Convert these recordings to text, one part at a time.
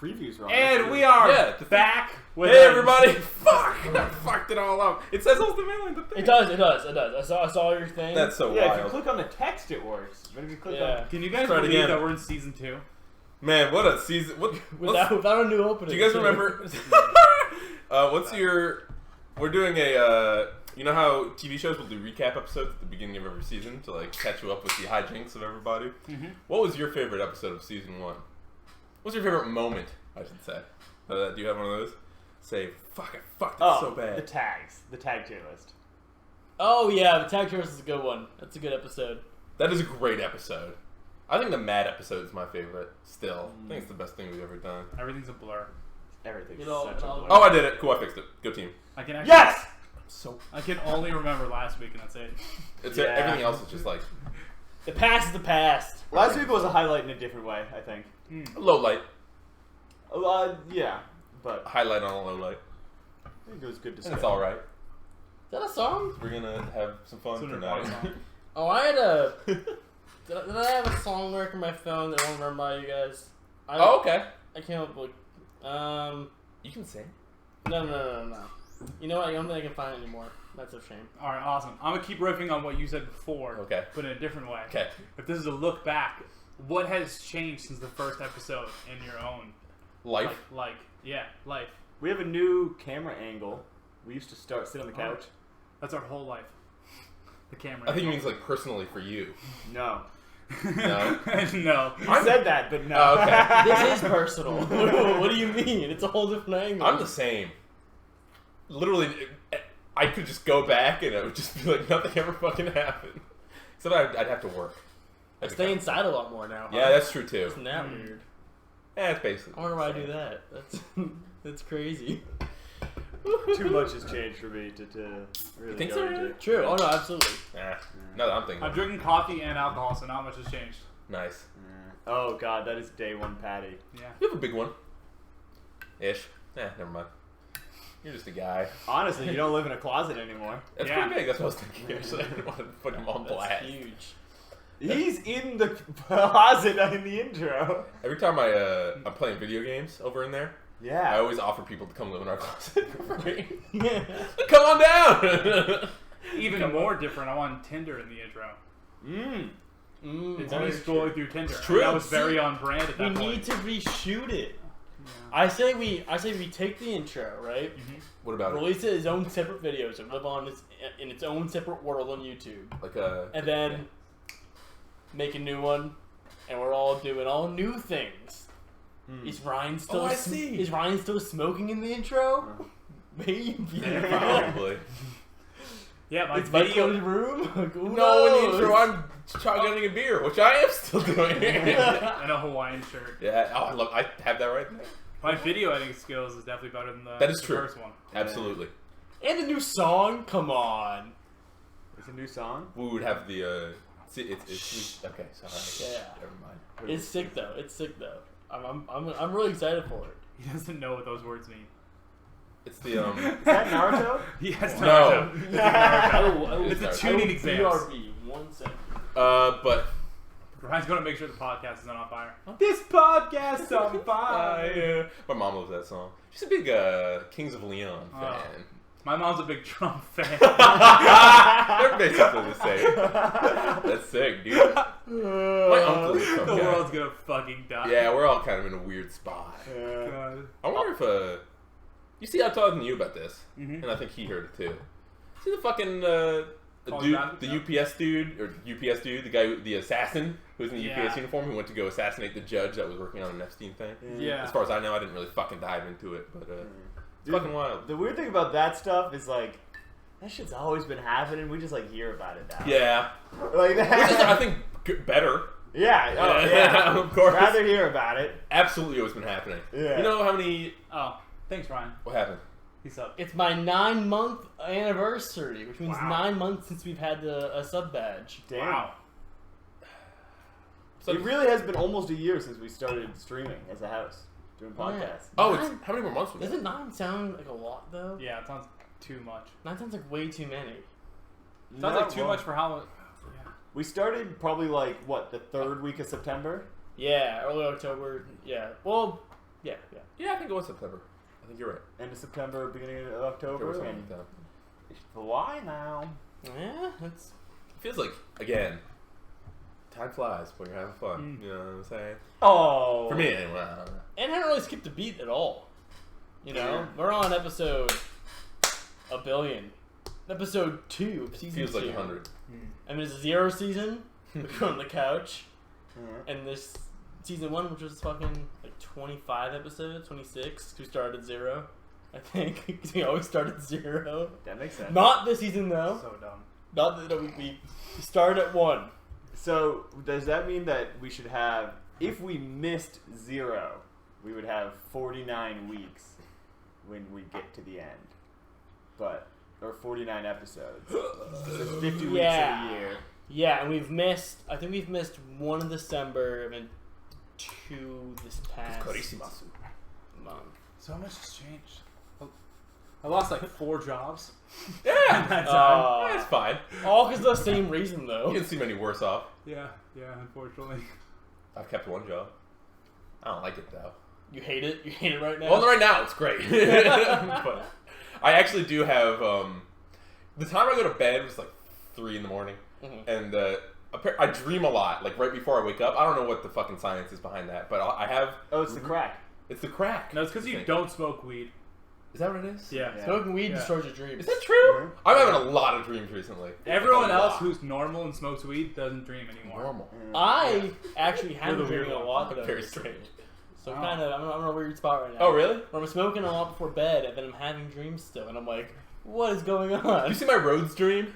previews wrong. And we are back with Hey everybody! Fuck! I fucked it all up. It says Allston Melee Gang. It does. I saw your thing. That's so Yeah, wild. if you click on the text, it works. But if you click on... Can you guys Try it believe again. that we're in season 2? Man, what a season! Without a new opening. Do you guys remember? What's your? We're doing a. You know how TV shows will do recap episodes at the beginning of every season to like catch you up with the hijinks of everybody. Mm-hmm. What was your favorite episode of season 1? What's your favorite moment? I should say. Do you have one of those? Say, fuck! I fucked it so bad. The tags, the tag tier list. Oh yeah, the tag tours is a good one. That's a good episode. That is a great episode. I think the Mad episode is my favorite. Still, I think it's the best thing we've ever done. Everything's a blur. Everything's You know, such a blur. Oh, I did it. Cool, I fixed it. Go team. I can actually, Yes! So I can only remember last week, and that's it. it's Yeah. everything else is just like The past is the past. Last week was a highlight in a different way, I think. a low light. Yeah, but Highlight on a low light. I think it was good to see. And it's all right. Is that a song? We're gonna have some fun It's an tonight. important song. Oh, I had a. Did I have a song mark in my phone that I won't run by you guys? Oh, okay. I can't up with. You can sing. No. You know what? I don't think I can find it anymore. That's a shame. All right, awesome. I'm gonna keep riffing on what you said before, Okay. but in a different way. Okay. If this is a look back, what has changed since the first episode in your own Life. life? We have a new camera angle. We used to sit on the couch. That's our whole life. The camera. I think it means like personally for you. No. No. No. You said that, but no. Oh, okay. This is personal. What do you mean? It's a whole different angle. I'm the same. Literally, I could just go back and it would just be like nothing ever fucking happened. Except I'd have to work. I stay inside a lot more now. Yeah, that's true too. Isn't that weird? Yeah, it's basically. I wonder why I do that. That's crazy. Too much has changed for me to really think go so, into. really? True. Oh no, absolutely. Nah, now that I'm thinking. I'm drinking coffee and alcohol, so not much has changed. Nice. Oh god, that is day one patty. Yeah. You have a big one. Ish. Never mind. You're just a guy. Honestly, you don't live in a closet anymore. That's Yeah. pretty big. That's what I was thinking. Actually, I didn't want to put him on That's blast. huge. He's in the closet in the intro. Every time I'm playing video games over in there, I Yeah. always offer people to come live in our closet for free. Come on down. Even more different, I'm on Tinder in the intro. It's me scrolling through Tinder. true. That was very on brand at We that point. need to reshoot it. Yeah. I say we take the intro, right? What about it? Release it as own separate videos and live on in its own separate world on YouTube. Like a. And then make a new one, and we're all doing all new things. Is Ryan still? Oh, I see. Is Ryan still smoking in the intro? Maybe. Yeah, probably. Yeah, my It's my video. room. No, Who in the knows? intro, I'm shotgunning a beer, which I am still doing. And a Hawaiian shirt. Yeah. Oh, I have that right there. My video editing skills is definitely better than That is the true. first one. Absolutely. And the new song. Come on. It's a new song. We would have the. See, it's okay. Sorry. Yeah. Never mind. It's sick though. I'm really excited for it. He doesn't know what those words mean. It's the Is that Naruto? Yes, No. Naruto. It's a Naruto. tuning exam. BRB. 1 second. But. Ryan's gonna make sure the podcast is not on fire. This podcast on fire. My mom loves that song. She's a big Kings of Leon fan. My mom's a big Trump fan. They're basically the same. That's sick, dude. My uncle is a Trump The guy. world's gonna fucking die. Yeah, we're all kind of in a weird spot. God. I wonder if you see, I'm talking to you about this, Mhm. and I think he heard it too. See the fucking Call dude, him the back? UPS dude, the guy, the assassin who's in the Yeah. UPS uniform who went to go assassinate the judge that was working on an Epstein thing. Yeah. As far as I know, I didn't really fucking dive into it, but it's Dude, fucking wild. The weird thing about that stuff is like that shit's always been happening. We just like hear about it now. Yeah, Like that. which is I think better. Yeah. Oh yeah. Of course. Rather hear about it. Absolutely, what's been happening. Yeah. You know how many? Oh, thanks, Ryan. What happened? He's up. It's my 9-month anniversary, which means Wow. 9 months since we've had a sub badge. Damn. Wow. So, It really has been almost a year since we started streaming as a house, doing podcasts. oh, Nine? it's how many more months? Was Doesn't 9 sound like a lot though? Yeah, it sounds too much. 9 sounds like way too many. Sounds like too much for how. Yeah. We started probably like what the third week of September. Yeah, early October. Yeah. Well, Yeah. Yeah, I think it was September. I think you're right. End of September, beginning of October. Something And like that. it's July now. Yeah, it's It feels like, again, time flies when you're having fun. You know what I'm saying? Oh. For me, anyway. I don't know. and I haven't really skipped a beat at all. You know, we're on episode a billion, episode 2 of season Feels 2. like 100. I mean, it's a 0 season. We're on the couch, Mhm. and this season 1, which was fucking like 25 episodes, 26. We started at 0, I think, because we always start at 0. That makes sense. Not this season though. So dumb. Not that we started at 1. So does that mean that we should have, if we missed 0, we would have 49 weeks when we get to the end, or 49 episodes. So 50 weeks Yeah. a year. Yeah, and I think we've missed 1 in December and then 2 this past month. So much has changed. I lost like 4 jobs. Yeah! That time. That's fine. All because of the same reason though. You didn't seem any worse off. Yeah, unfortunately. I've kept one job. I don't like it, though. You hate it? You hate it right now? Well, right now, it's great. But I actually do have... the time I go to bed was like 3 in the morning. Mhm. And I dream a lot, like right before I wake up. I don't know what the fucking science is behind that, but I have... Oh, it's the crack. It's the crack. No, it's because you don't smoke weed. Is that what it is? Yeah. Yeah. Smoking weed Yeah. destroys your dreams. Is that true? Mhm. I'm having a lot of dreams recently. Everyone Like, a else lot. who's normal and smokes weed doesn't dream anymore. Normal. I actually have You're been the weird dreaming a one. lot though. Very strange. So Oh. kind of, I'm in a weird spot right now. Oh, really? Where I'm smoking a lot before bed, and then I'm having dreams still, and I'm like, what is going Did on? you see my roads dream?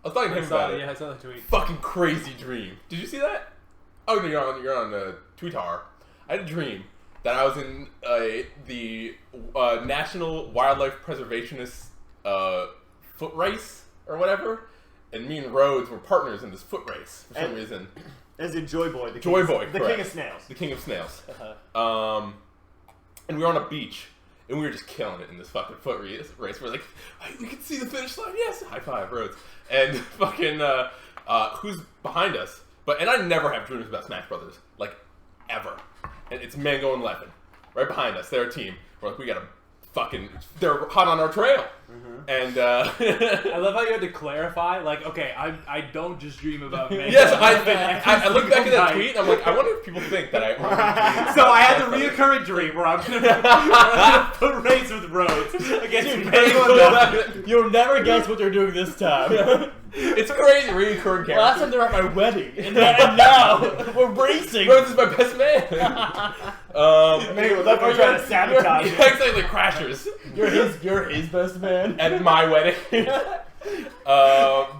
I was talking to him about it. Yeah, I saw the tweet. Fucking crazy dream. Did you see that? Oh, no, you're on Twitter. I had a dream that I was in the National Wildlife Preservationist foot race or whatever, and me and Rhodes were partners in this foot race for some reason. As in Joy Boy. The Joy king, Boy, The correct. king of snails. The king of snails. Uh-huh. And we were on a beach, and we were just killing it in this fucking foot race. We're like, hey, we can see the finish line. Yes, high five, Rhodes. And fucking who's behind us? And I never have dreams about Smash Brothers, like ever. And it's Mango and Levin, right behind us. They're a team. We're like, we gotta fucking. They're hot on our trail. And I love how you had to clarify, like, okay, I don't just dream about Mango. yes, Every I look back at single that night. tweet, and I'm like, I wonder if people think that I. Only So I had the reoccurring dream where I'm gonna foot race with Rhodes against Mango and Levin. You'll never guess what they're doing this time. It's crazy reoccurring character. Last time they were at my wedding, and now we're racing. Rhodes is my best man. Mango and Levin are trying to sabotage it. Exactly, like Crashers You're his best man. at my wedding.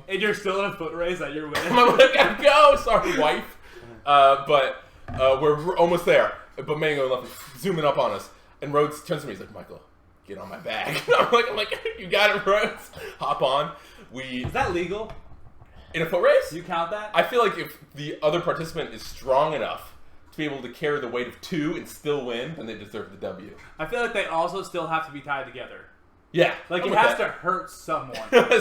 And you're still in a foot race at your wedding. I'm like, gotta go. Sorry, wife. But we're almost there. But Mango left zooming up on us, and Rhodes turns to me. He's like, Michael, get on my back. I'm like, you got it, Rhodes. Hop on. Is that legal? In a foot race. Do you count that? I feel like if the other participant is strong enough to be able to carry the weight of 2 and still win, then they deserve the W. I feel like they also still have to be tied together. Yeah, Like, I'm it with has that. to hurt someone.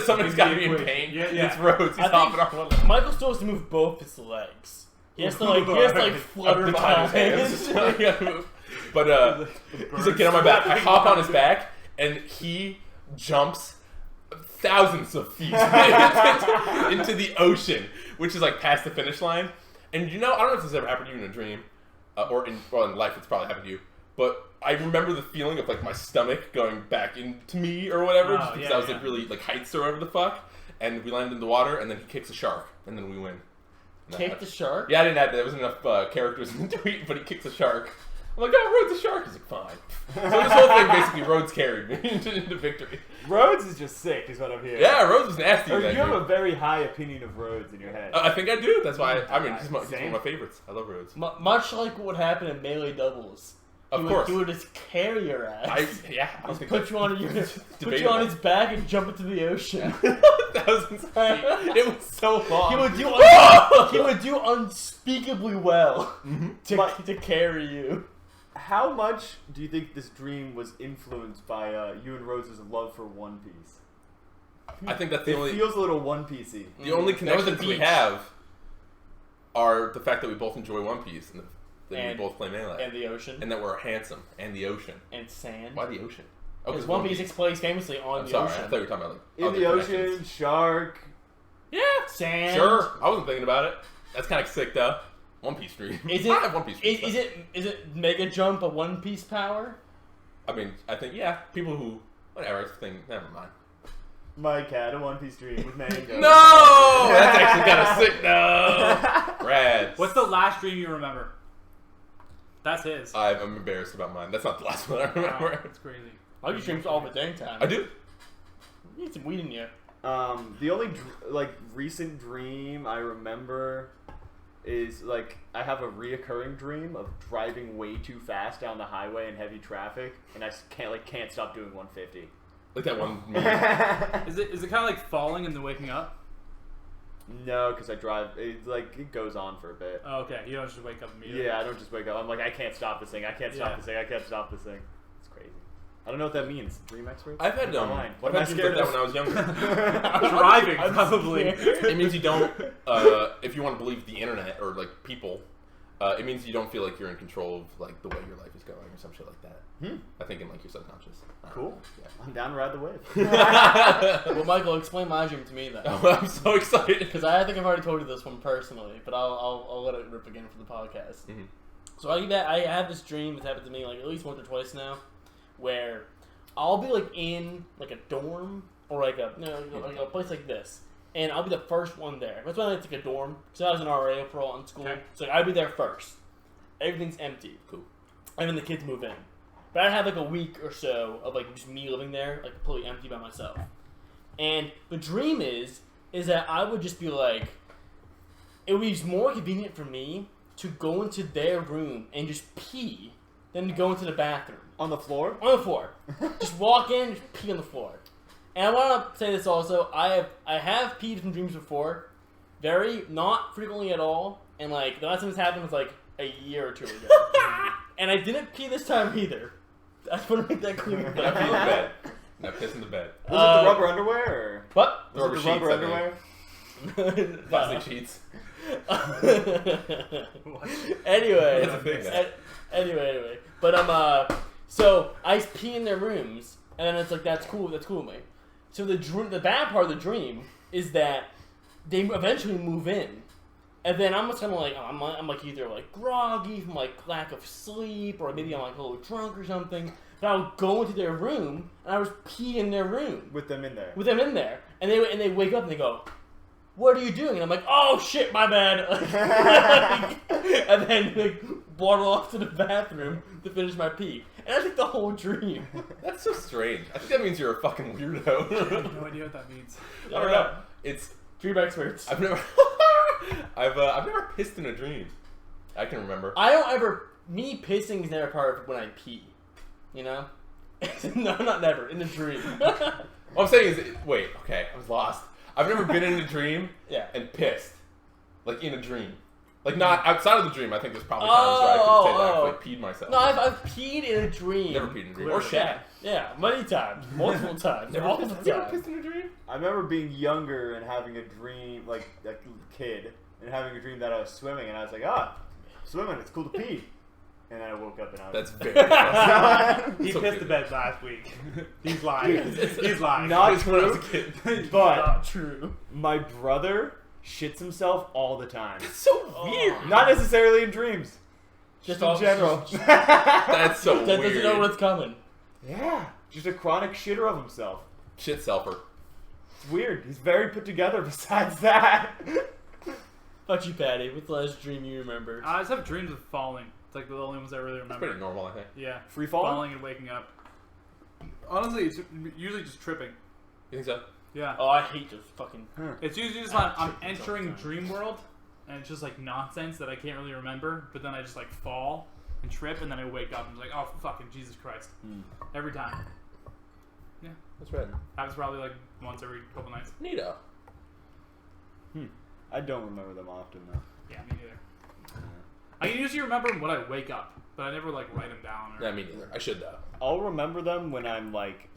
Someone's In got to the be in equation. pain. Yeah. It's Rhodes. He's I hopping think on one leg. Michael's supposed to move both his legs. He has to flutter Behind behind. his hands. But he's like, get on my back. I hop on his back, and he jumps thousands of feet into the ocean, which is like past the finish line. And I don't know if this has ever happened to you in a dream, or in life. It's probably happened to you. But I remember the feeling of like my stomach going back into me or whatever, just because I was like really like heights or whatever the fuck. And we landed in the water, and then he kicks a shark, and then we win. Kick the shark? Yeah, I didn't add that. There wasn't enough characters in the tweet, but he kicks a shark. I'm like, oh, Rhodes a shark. He's like, fine. So this whole thing basically Rhodes carried me into victory. Rhodes is just sick, is what I'm hearing. Yeah, Rhodes was nasty. Or in that you have game. a very high opinion of Rhodes in your head. I think I do. That's why. He's one Same. of my favorites. I love Rhodes. Much like what would happen in melee doubles. Of course. He would just carry your ass. I don't think Put you on debatable. his back and jump into the ocean. thousands of feet. It was so long. He would do unspeakably well Mm-hmm. to carry you. How much do you think this dream was influenced by you and Rhodes' love for One Piece? I think that's the It only feels a little One Piecey. the only That was the connections we beach. have are the fact that we both enjoy One Piece and Then we both play Melee. And the ocean. And that we're handsome. And the ocean. And sand. Why the ocean? Because One Piece plays famously on the ocean. I thought you were talking about like in other the ocean, connections. shark. Yeah, sand. Sure, I wasn't thinking about it. That's kind of sick though. One Piece dream. Is it? I have One Piece dream. Is it Mega Jump a One Piece power? I mean, I think people who whatever think never mind. Mike had a One Piece dream with mango. No, that's actually kind of sick though. Rad. What's the last dream you remember? That's his. I'm embarrassed about mine. That's not the last one I remember. Wow, that's crazy. I do dreams all the dang time. I do. You need some weed in you. The only recent dream I remember is I have a reoccurring dream of driving way too fast down the highway in heavy traffic, and I can't stop doing 150. Like that one movie. Is it kind of like falling and then waking up? No, because I drive. It goes on for a bit. Oh, okay. You don't just wake up immediately. Yeah, I don't just wake up. I'm like, I can't stop this thing. I can't stop Yeah. this thing. I can't stop this thing. It's crazy. I don't know what that means. Dream expert? I've had What am I dreams scared like that of? when I was younger. Driving, I'm probably. It means you don't. If you want to believe the internet or people, it means you don't feel like you're in control of the way your life is going or some shit like that. I think in your subconscious. Cool. Yeah. I'm down to ride the wave. Well, Michael, explain my dream to me then. I'm so excited. Because I think I've already told you this one personally, but I'll let it rip again for the podcast. Mhm. So I have this dream that's happened to me at least once or twice now, where I'll be in a dorm or a place like this, and I'll be the first one there. That's why I like a dorm, because I was an RA for all in school, so I'd be there first. Everything's empty. Cool. And then the kids move in. But I'd have a week or so of just me living there, completely empty by myself. And the dream is that I would just be it would be more convenient for me to go into their room and just pee than to go into the bathroom. On the floor? On the floor. Just walk in, just pee on the floor. And I want to say this also, I have peed in dreams before. Not frequently at all. And the last time this happened was a year or two ago. And I didn't pee this time either. I just want to make that clear. Not pee in the bed. Not piss in the bed. Was it the rubber underwear? Or? What? Was it the rubber underwear? Plastic sheets. Anyway. That's a big guy. Anyway. But so I pee in their rooms, and then it's that's cool with me. So the bad part of the dream is that they eventually move in. And then I'm just kind of I'm either groggy from lack of sleep, or maybe I'm a little drunk or something. But I'll go into their room and I was pee in their room With them in there. and they wake up and they go, "What are you doing?" And I'm like, "Oh shit, my bad." And then waddle off to the bathroom to finish my pee. And that's the whole dream. That's so strange. I think that means you're a fucking weirdo. I have no idea what that means. I don't know. It's Dream experts. I've never I've never pissed in a dream. I can remember. I don't ever. Me pissing is never part of when I pee. You know? No, not never. In the dream. What I'm saying is, wait, okay, I was lost. I've never been in a dream Yeah. and pissed. In a dream. Not outside of the dream. I think there's probably times where I could say that I've peed myself. No, I've peed in a dream. Never peed in a dream. Or shat. Yeah, many times. Multiple times. All the Have you ever time. pissed in a dream? I remember being younger and having a dream, a kid, and having a dream that I was swimming, and I was like, swimming, it's cool to pee. And then I woke up and I was... That's very awesome. He So pissed good. the bed last week. He's lying. He's lying. Not It's when I was a true, kid. but Not true. my brother shits himself all the time. That's so weird. Not necessarily in dreams. Just in all- general. That's so That weird. doesn't know what's coming. Yeah. Just a chronic shitter of himself. Shit selfer. It's weird. He's very put together besides that. How about you, Patty? What's the last dream you remember? I just have dreams of falling. It's the only ones I really It's remember. pretty normal, I think. Yeah. Free falling? Falling and waking up. Honestly, it's usually just tripping. You think so? Yeah. Oh, I hate those fucking... It's usually just I'm entering dream world, and it's just nonsense that I can't really remember. But then I just fall and trip, and then I wake up and I'm oh fucking Jesus Christ! Every time. Yeah, That's right. happens probably once every couple nights. Neato. I don't remember them often, though. Yeah, me neither. I can usually remember when I wake up, but I never write them down. Or... Yeah, me neither. I should though. I'll remember them when I'm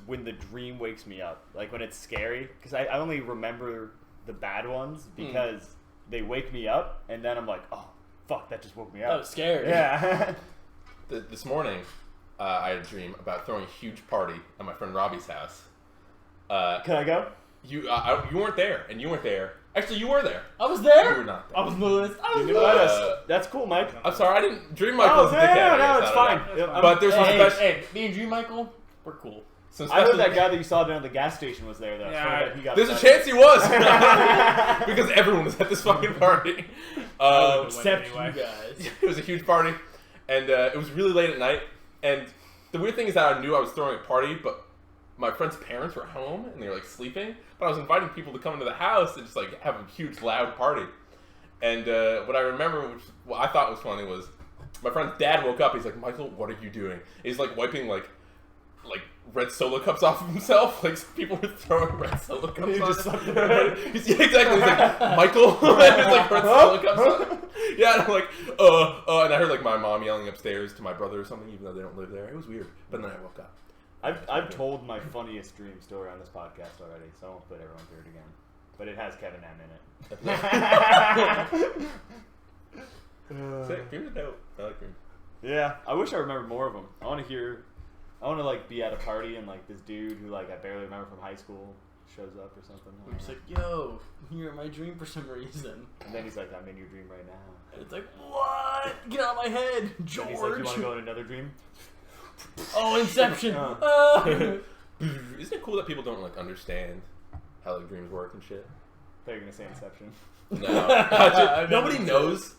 when the dream wakes me up. When it's scary. Because I only remember the bad ones because they wake me up and then I'm like, oh, fuck, that just woke me That up. was scary. Yeah. This morning, I had a dream about throwing a huge party at my friend Robbie's house. Can I go? You weren't there, and you weren't there. Actually, you were there. I was there. You were not there. I was nervous. That's cool, Mike. I'm sorry, I didn't. Dream Michael's a no, dickhead. I guess, it's I fine. don't know. That's fine. But there's some special. Hey, me and Dream Michael, we're cool. Some I heard special. that guy that you saw down at the gas station was there, though. Yeah, So he got There's a upset. chance he was because everyone was at this fucking party. Except anyway. you guys. It was a huge party, and it was really late at night. And the weird thing is that I knew I was throwing a party, but my friend's parents were home and they were like sleeping. But I was inviting people to come into the house and just like have a huge loud party. And what I remember, what I thought was funny, was my friend's dad woke up. He's like, "Michael, what are you doing?" He's like wiping like red Solo cups off of himself. Like some people were throwing red Solo cups He on just him. sucked it. Yeah, exactly. He's like, "Michael," and he's like red Solo cups on him. Yeah, and I'm like, and I heard like my mom yelling upstairs to my brother or something, even though they don't live there. It was weird. But then I woke up. I've told my funniest dream story on this podcast already, so I won't put everyone through it again. But it has Kevin M in it. Sick. Dreams are dope. I like dreams. Yeah, I wish I remembered more of them. I want to like be at a party and like this dude who like I barely remember from high school shows up or something. I'm just like, yo, you're in my dream for some reason. And then he's like, "I'm in your dream right now." And it's like, what? Get out of my head, And George. he's like, "You want to go in another dream?" Oh, Inception. Isn't it cool that people don't like understand how like dreams work and shit? I thought you were gonna say Inception. No, nobody knows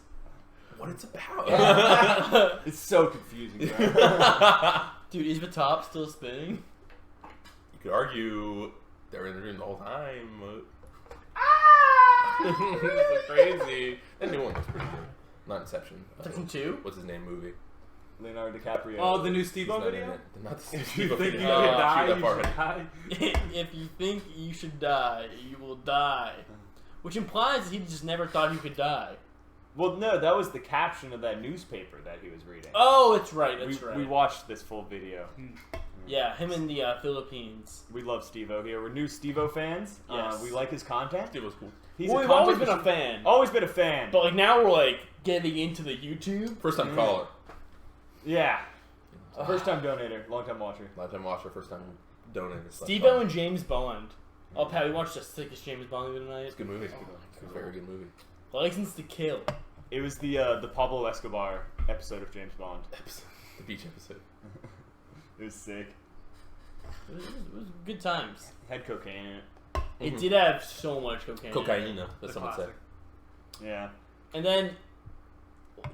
what it's about. It's so confusing, bro. Dude, is the top still spinning? You could argue they were in the dream the whole time. It's crazy. That new one looks pretty good. Not Inception. Inception 2? What's his name movie? Leonardo DiCaprio. Oh, the new He's Steve-O not in video? it. Not the If Steve you think you video. could die, Shoot you that part should already. die. If you think you should die, you will die. Which implies that he just never thought he could die. Well, no, that was the caption of that newspaper that he was reading. Oh, it's right, we, that's right. we watched this full video. Yeah, him in the Philippines. We love Steve-O here. We're new Steve-O fans. Yes. We like his content. It was cool. He's Well, a we've always content been a machine. fan. Always been a fan. But like now we're like getting into the YouTube. First time caller. Yeah. First time donator, long time watcher. Lifetime watcher, first time donator. Steve-O and James Bond. Oh, Pat, we watched the sickest James Bond movie tonight. It's a good movie. It's a very good movie. License to Kill. It was the Pablo Escobar episode of James Bond. The beach episode. It was sick. It was good times. Had cocaine in it. It did have so much cocaine. Cocaine, that's The what it said. classic. Yeah. And then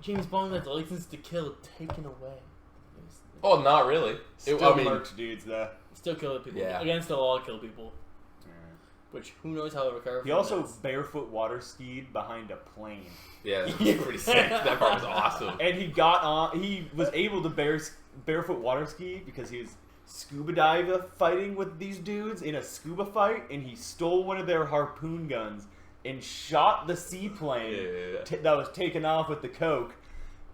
James Bond got the License to Kill taken away. Oh, not really. Still I mean, murked dudes though. Still killing people. Yeah. Against the law, kill people. Yeah. Which, who knows how to recover He from also this. barefoot water skied behind a plane. yeah, that was pretty sick. That part was awesome. And he got on. He was able to barefoot water ski because he was scuba dive fighting with these dudes in a scuba fight, and he stole one of their harpoon guns and shot the seaplane Yeah. that was taken off with the coke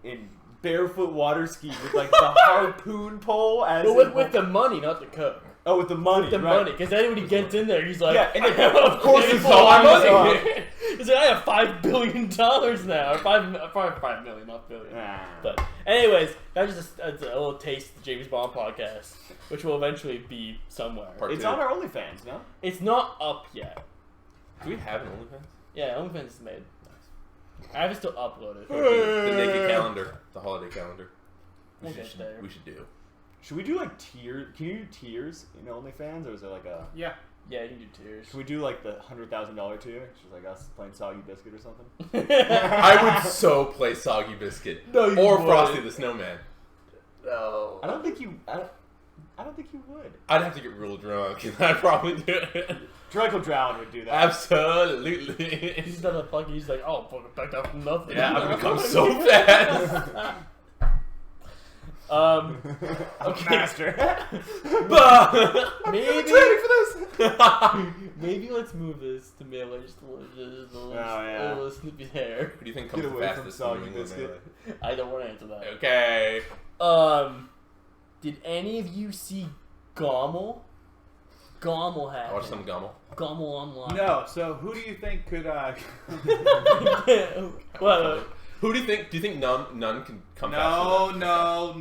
in barefoot water ski with like the harpoon pole as But with the money, not the coke. oh with the money, With the right. money. Because then when he gets in there, he's like, Yeah, and then, I have of course a it's full all money. money. He's like, I have $5 billion now. Or probably 5 million, not billion. Ah. But anyways, that's just a little taste of the James Bond podcast, which will eventually be somewhere. Part It's two. on our OnlyFans, no? It's not up yet. Do we have an OnlyFans? Yeah, OnlyFans is made. I have to still upload it. The naked calendar, the holiday calendar. We We'll get there. should do. Should we do like tiers? Can you do tiers in OnlyFans, or is there like a? Yeah. Yeah, you can do tiers. Can we do like the $100,000 tier? It's just like us playing Soggy Biscuit or something. I would so play Soggy Biscuit No, you or wouldn't. Frosty the Snowman. No. I don't think you. I don't think you would. I'd have to get real drunk, and I'd probably do it. Draco Drown would do that. Absolutely. He's not a fucking. He's like, oh, fucking back up from nothing. Yeah, I've become so fast. Okay. Master. Maybe. Ready for this? Maybe let's move this to melee. Just a little snippy hair. Who do you think comes Get the away from fastest? Soggy in New England Biscuit. Melee? I don't want to answer that. Okay. Did any of you see GOML? GOML I happened. watched some GOML. GOML online. No, so who do you think could Well, Who do you think? Do you think none can come No, faster? no.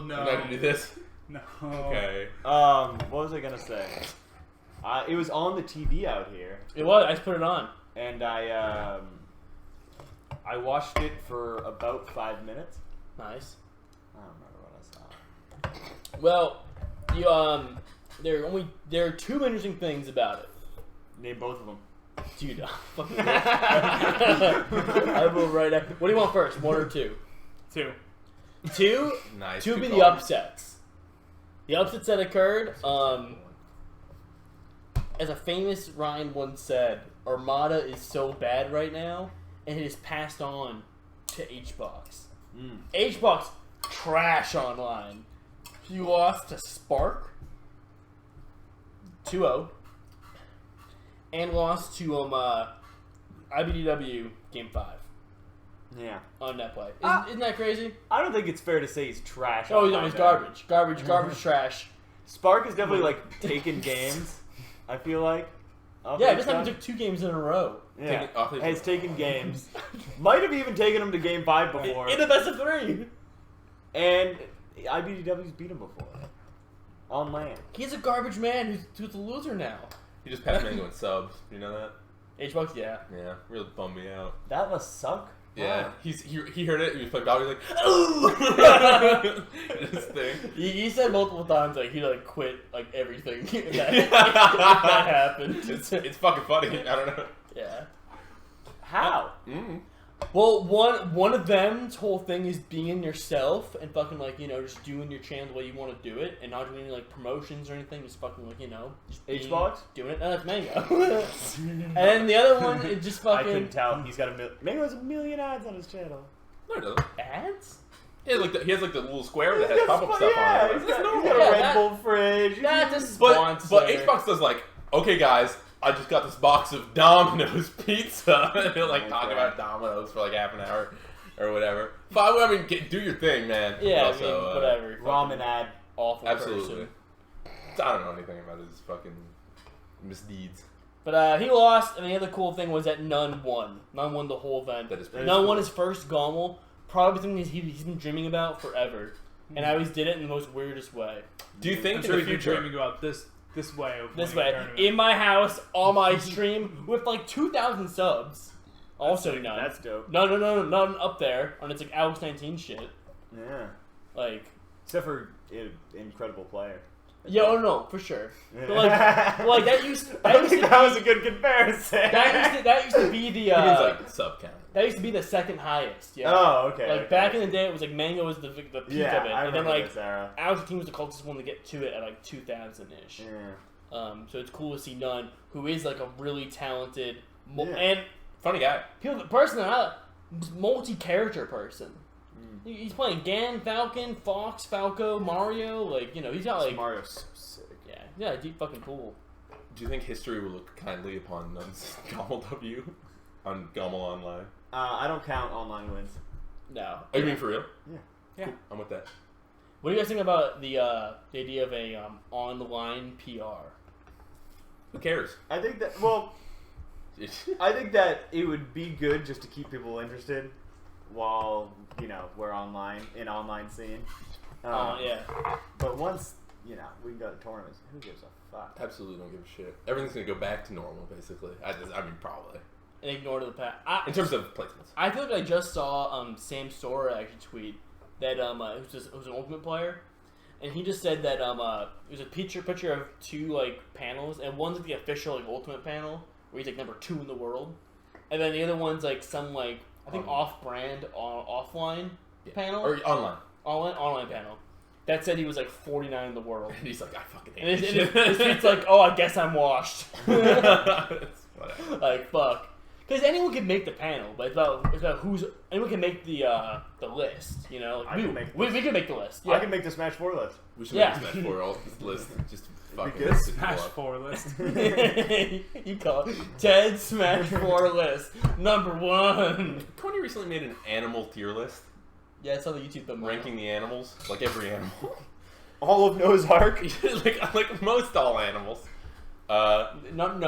I'm not gonna do this. No. Okay. What was I gonna say? It was on the TV out here, It was. I just put it on. and I watched it for about 5 minutes. Nice. I don't remember what I saw. Well, there are two interesting things about it. Name both of them. Dude, fucking I will write that. What do you want first? One or two? Two. Two. Nice. Two good would be call. the upsets. The upsets that occurred. As a famous Ryan once said, Armada is so bad right now, and it is passed on to HBox. HBox trash online. He lost to Spark 2-0, and lost to IBDW Game 5 Yeah. on net play. Isn't that crazy? I don't think it's fair to say he's trash. Oh, online, he's though. garbage. Garbage, trash. Spark is definitely like taking games. I feel like. Yeah, this time he took 2 games in a row. Yeah, Taking- he's taken games. Might have even taken him to Game 5 before. In the best of 3. And IBDW's beat him before. On land. He's a garbage man who's a loser now. He just passed Mango in subs. You know that? HBox, yeah. Yeah, really bummed me out. That must suck. Yeah, Wow. he heard it. He was playing Valkyrie. He's like, oh, this thing. He said multiple times like he like quit like everything that happened. It's fucking funny. I don't know. Yeah. How? Well, one of them's whole thing is being yourself and fucking like just doing your channel the way you want to do it and not doing any like promotions or anything. Just fucking like just being- HBox? doing it. No, that's Mango. And then the other one is just I fucking couldn't tell. He's got Mango has 1 million ads on his channel. No, he doesn't. ads. He has like the little square that He's has got pop up sp- stuff yeah, on it. he's That's got, normal. he's got Yeah, a Red that- Bull fridge. That's a But sponsor. Xbox does like, okay guys, I just got this box of Domino's pizza. And he'll like talk Okay. about Domino's for like half an hour or whatever. But I mean, do your thing, man. Yeah, Also, I mean, whatever. Ramen ad. Awful Absolutely. person. I don't know anything about his fucking misdeeds. But he lost, and the other cool thing was that None won. None won the whole event. That is pretty None cool. won his first GOML. Probably something he's been dreaming about forever. And I always did it in the most weirdest way. Do you think I'm in sure the you've been future? dreaming about this way. Of This winning a way. tournament. In my house, on my stream, with like 2,000 subs. Also None. That's dope. No, None up there on its like Alex 19 shit. Yeah. Like, Except for incredible player. yeah, oh no, for sure. Yeah. But like that used I to think that was a good comparison. that used to be the He means like sub count. that used to be the second highest. Yeah. Oh, okay. Like okay. back in the day, it was like Mango was the peak Yeah, of it, I and then remember like this era. Alex Team was the closest one to get to it at like 2,000 ish. Yeah. So it's cool to see None, who is like a really talented Yeah. and Funny guy. the person multi-character person. He's playing Gan, Falcon, Fox, Falco, Mario. Like he's got like Mario's so sick. yeah, a deep fucking pool. Do you think history will look kindly upon Nunn's GOML W on GOML Online? I don't count online wins. No. Are you being for real? Yeah. Cool. I'm with that. What do you guys think about the idea of a online PR? Who cares? I think that, well, I think that it would be good just to keep people interested while, we're in online scene. Yeah. But once, we can go to tournaments, who gives a fuck? Absolutely don't give a shit. Everything's gonna go back to normal, basically. I mean, probably. And ignore the past. In terms of placements. I feel like I just saw Sam Sora actually tweet that it was an Ultimate player, and he just said that it was a picture of 2 like panels, and one's like the official like Ultimate panel where he's like number 2 in the world, and then the other one's like some like I think off-brand offline panel Or online. online panel that said he was like 49 in the world. And he's like, I fucking And hate this his shit. tweet's like, oh, I guess I'm washed. It's whatever. Like fuck, because anyone can make the panel, but it's about anyone can make the list. Like, I can make we can make the list. I can make the Smash 4 list. We should Yeah. make a Smash 4 all this list. Just fucking good. mix people Smash up. 4 list. You call it Ted Smash 4 list number 1. Coney recently made an animal tier list, Yeah, it's on the YouTube thumbnail. ranking the animals, like every animal. All of Noah's Ark. like most all animals. Not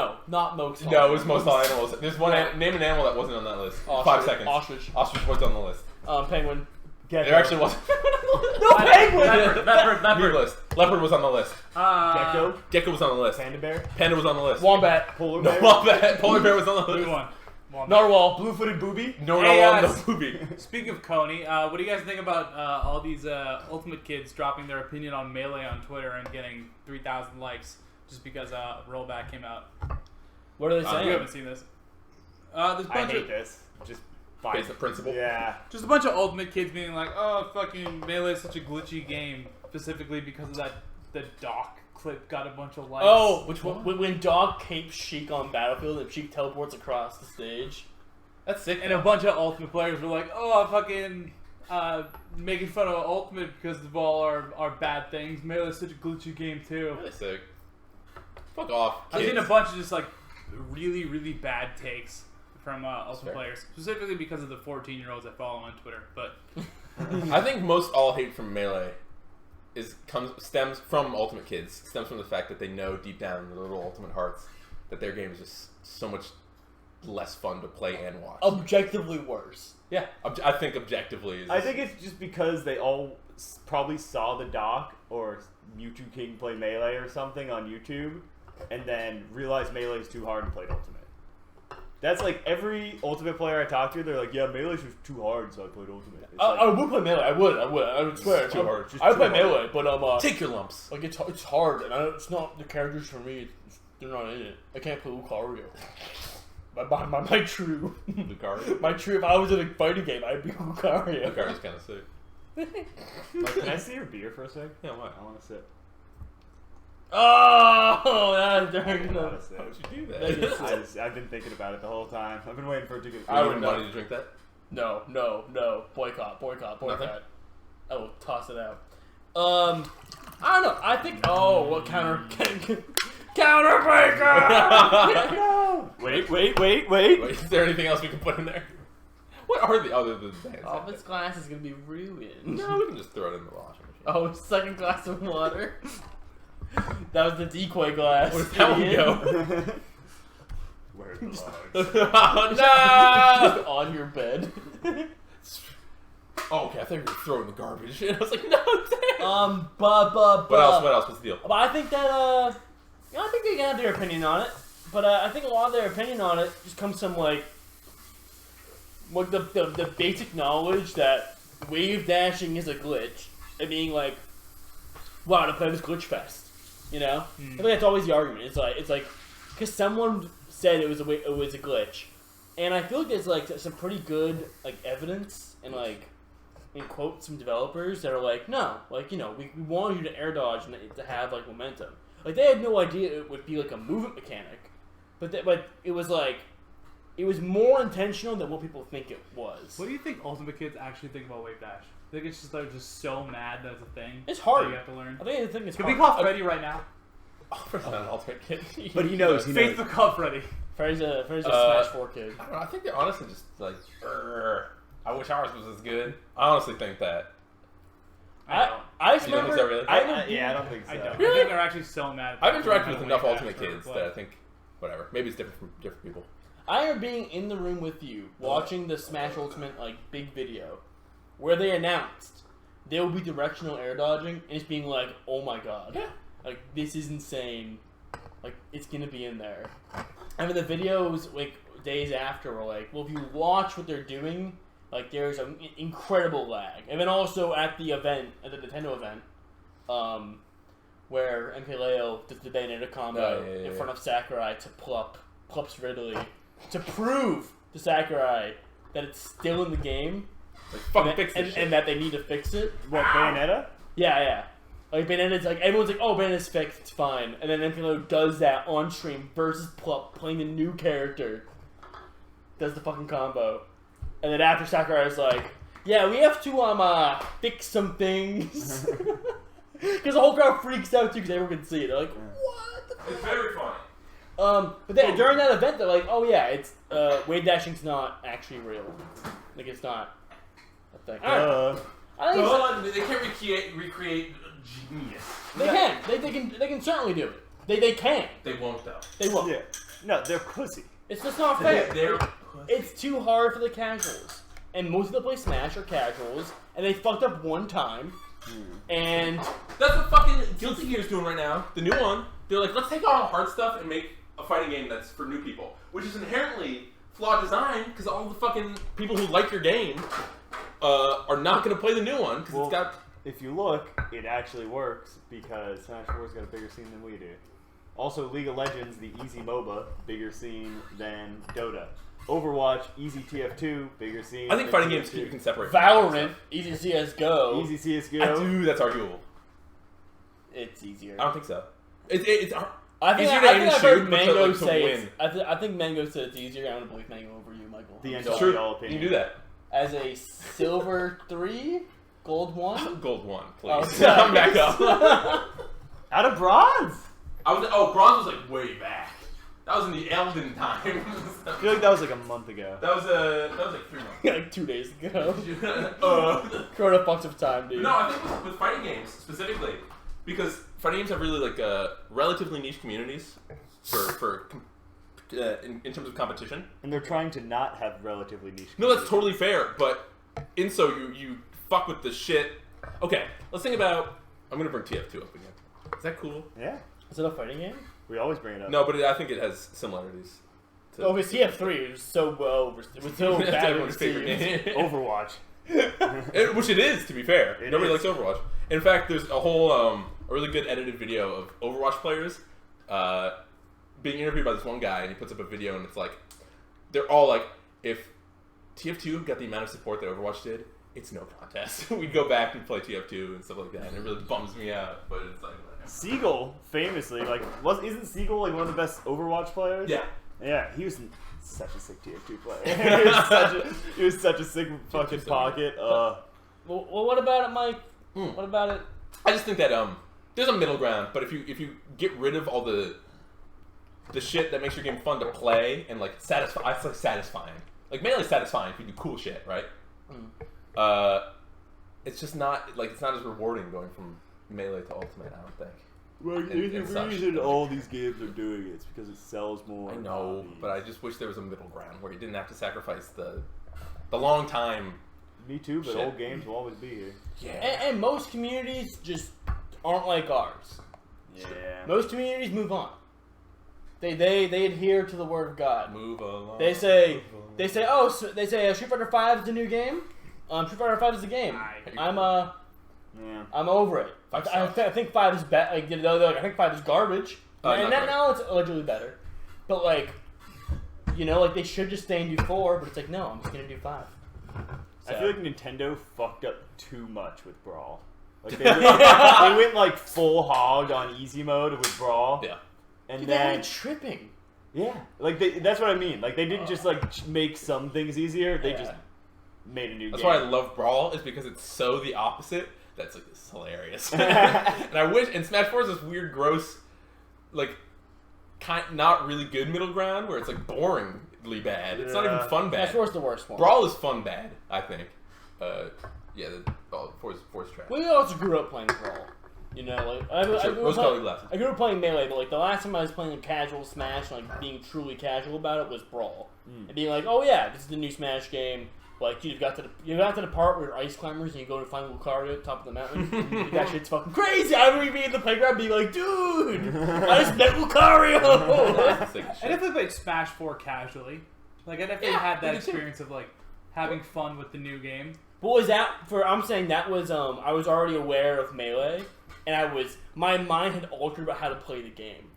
most. No, it was most all animals. There's one. Name an animal that wasn't on that list. Ostrich. 5 seconds. Ostrich. Ostrich was on the list. Penguin. There actually wasn't. No penguin. New list. Leopard was on the list. Gecko. Gecko was on the list. Panda bear. Panda was on the list. Wombat. Polar No bear. wombat. Polar bear was on the Blue list. one. Narwhal. Blue-footed booby. No Hey, narwhal, no booby. Speaking of Coney, what do you guys think about all these Ultimate kids dropping their opinion on Melee on Twitter and getting 3,000 likes just because Rollback came out? What are they You saying? haven't seen this. There's a I bunch hate of this. Just Face the principle. Yeah. just a bunch of Ultimate kids being like, "Oh, fucking Melee is such a glitchy game," specifically because of the Doc clip got a bunch of likes. Oh, which one? When Dog capes Sheik on Battlefield and Sheik teleports across the stage. That's sick. And a bunch of Ultimate players were like, "Oh, fucking making fun of Ultimate because of all our bad things. Melee is such a glitchy game too." Really sick. Fuck off. I've kids. seen a bunch of just like really, really bad takes from Ultimate players, specifically because of the 14-year-olds I follow on Twitter. But I think most all hate from Melee stems from Ultimate kids. Stems from the fact that they know deep down in their little Ultimate hearts that their game is just so much less fun to play and watch. Objectively worse. Yeah, I think objectively is. I think it's just because they all probably saw the doc or Mewtwo King play Melee or something on YouTube, and then realized Melee is too hard and played Ultimate. That's like every Ultimate player I talk to, they're like, "Yeah, Melee's just too hard, so I played Ultimate." It's like, I would play Melee. I would swear. It's too hard. just I would too play hard. Melee, but take your lumps. like it's hard, and it's not the characters for me. They're not in it. I can't play Lucario. My true. Lucario. My true. If I was in a fighting game, I'd be Lucario. Lucario's kind of sick. Like, can I see your beer for a sec? Yeah, why? I want to sip. Oh, that's dirty. I want to sip. Why would you do that? I've been thinking about it the whole time. I've been waiting for it to get. I wouldn't want you to drink that. No. Boycott. Nothing? I will toss it out. I don't know. I think. Oh, what counter? Counterbreaker! No! Wait. Wait, is there anything else we can put in there? What are the other than bands? Oh, this glass is gonna be ruined. No, we can just throw it in the washing machine. Oh, second glass of water. That was the decoy glass. Where's that one idiot. go? Where's the logs? Oh, no! On your bed. Oh, okay, I thought you were throwing the garbage. And I was like, no, damn. But What else? What's the deal? But I think that I think they can have their opinion on it. But I think a lot of their opinion on it just comes from like the basic knowledge that wave dashing is a glitch, and being like, wow, to play this glitch fest, you know? I think that's always the argument. It's like because someone said it was a glitch, and I feel like there's like some pretty good like evidence and like in quotes from developers that are like, no, like, you know, we wanted you to air dodge and to have like momentum. Like they had no idea it would be like a movement mechanic, but it was like it was more intentional than what people think it was. what do you think Ultimate kids actually think about Wave Dash? I think it's just they're just so mad that it's a thing. It's hard. That you have to learn. I think it's Can hard. we call Freddy right now? Oh, Freddy's not an Ultimate kid. But he knows. Facebook call Freddy. Freddy's a Smash 4 kid. I don't know. I think they're honestly just like, I wish ours was as good. I honestly think that. I just You don't think remember. so, really? I don't think so. I don't. Really? I think they're actually so mad. I've interacted with Wave enough Dash Ultimate for kids play. that I think, whatever. Maybe it's different from different people. I remember being in the room with you, watching the Smash Ultimate like big video, where they announced there will be directional air dodging, and it's being like, oh my god, Yeah. like this is insane, like it's gonna be in there. I mean, the videos like days after were like, well, if you watch what they're doing, like there's an incredible lag, and then also at the event, at the Nintendo event, where MKLeo does the Bayonetta combo in front of Sakurai to plups Ridley to prove to Sakurai that it's still in the game. Like, fucking and, fix this shit. and that they need to fix it. What, Bayonetta? Yeah. Like Bayonetta's like everyone's like, oh, Bayonetta's fixed, it's fine. And then MKLeo does that on stream versus Plup playing the new character. Does the fucking combo. And then after Sakurai's like, yeah, we have to fix some things. Because the whole crowd freaks out too because everyone can see it. They're like, what the fuck? It's very funny. But then during that event, they're like, "Oh yeah, it's wave dashing's not actually real. Like it's not a thing." I think Well, they can't recreate genius. they can. They can certainly do it. They can't. They won't though. They won't. Yeah. No, they're pussy. It's just not fair. They're It's too hard for the casuals. And most of the play Smash are casuals, and they fucked up one time. And that's what fucking Guilty Gear's doing right now. The new one. They're like, let's take all the hard stuff and make a fighting game that's for new people, which is inherently flawed design because all the fucking people who like your game are not going to play the new one because it's got. If you look, it actually works because Smash 4's got a bigger scene than we do. Also, League of Legends, the easy MOBA, bigger scene than Dota. Overwatch, easy TF2, bigger scene. I think fighting games you can separate. Valorant, easy CSGO. Easy CSGO. Dude, that's arguable. It's easier. I don't think so. It's I think easier to aim and I've heard shoot, but Mango to say win. I think Mango said it's easier. I'm gonna believe Mango over you, Michael. The end It's all true. be all You opinion. can do that. As a silver 3, gold 1. Gold 1, please. Oh, sorry. I'm back up. Out of bronze! Bronze was like way back. That was in the Elden time. I feel like that was like a month ago. that was like 3 months. Like 2 days ago. Corona fucks up time, dude. No, I think with fighting games specifically, because fighting games have really like relatively niche communities in terms of competition. And they're trying to not have relatively niche. No, that's totally fair, but in so you fuck with the shit. Okay, let's think about. I'm gonna bring TF2 up again. Is that cool? Yeah. Is it a fighting game? We always bring it up. No, but I think it has similarities. Oh, but TF3 was so it was so That's bad. everyone's favorite game. Overwatch. Which it is, to be fair. It Nobody is. likes Overwatch. In fact, there's a whole a really good edited video of Overwatch players being interviewed by this one guy, and he puts up a video, and it's like they're all like, if TF2 got the amount of support that Overwatch did, it's no contest. We'd go back and play TF2 and stuff like that, and it really bums me out. But it's like whatever. Siegel, famously, isn't Siegel like one of the best Overwatch players? Yeah. Yeah, he was such a sick TF2 player. he was such a sick fucking pocket. Well, what about it, Mike? What about it? I just think that there's a middle ground, but if you get rid of all the shit that makes your game fun to play and like it's like satisfying. Like Melee's satisfying if you do cool shit, right? It's just not it's not as rewarding going from Melee to Ultimate, I don't think. Well, the reason all these games are doing it is because it sells more. I know, but I just wish there was a middle ground where you didn't have to sacrifice the long time. Me too, but Shit. old games will always be here. Yeah. And most communities just aren't like ours. Yeah. Most communities move on. They adhere to the word of God. Move along. They say Street Fighter 5 is the new game. Street Fighter 5 is the game. I'm over it. I think 5 is bad. I think 5 is garbage. And now it's allegedly better. But they should just stay and do 4. But it's like, no, I'm just gonna do 5. I feel like Nintendo fucked up too much with Brawl. Like they went full hog on easy mode with Brawl. Yeah. And Dude, then they were tripping. yeah, that's what I mean. Like they didn't just make some things easier. They just made a new That's game. why I love Brawl, is because it's so the opposite. That's this is hilarious. And I wish, and Smash 4 is this weird, gross, not really good middle ground where it's boringly bad. It's not even fun bad. Smash 4 is the worst one. Brawl is fun bad, I think. Four's trash. We also grew up playing Brawl. I grew up playing Melee, but the last time I was playing a casual Smash, being truly casual about it, was Brawl. And being like, oh yeah, this is the new Smash game. You got to the part where you're ice climbers and you go to find Lucario at the top of the mountain. That shit's fucking crazy. I remember being in the playground being like, dude, I just met Lucario. I definitely played Smash 4 casually. I definitely had that experience of having fun with the new game. What was that for? I'm saying that was I was already aware of Melee, and my mind had altered about how to play the game.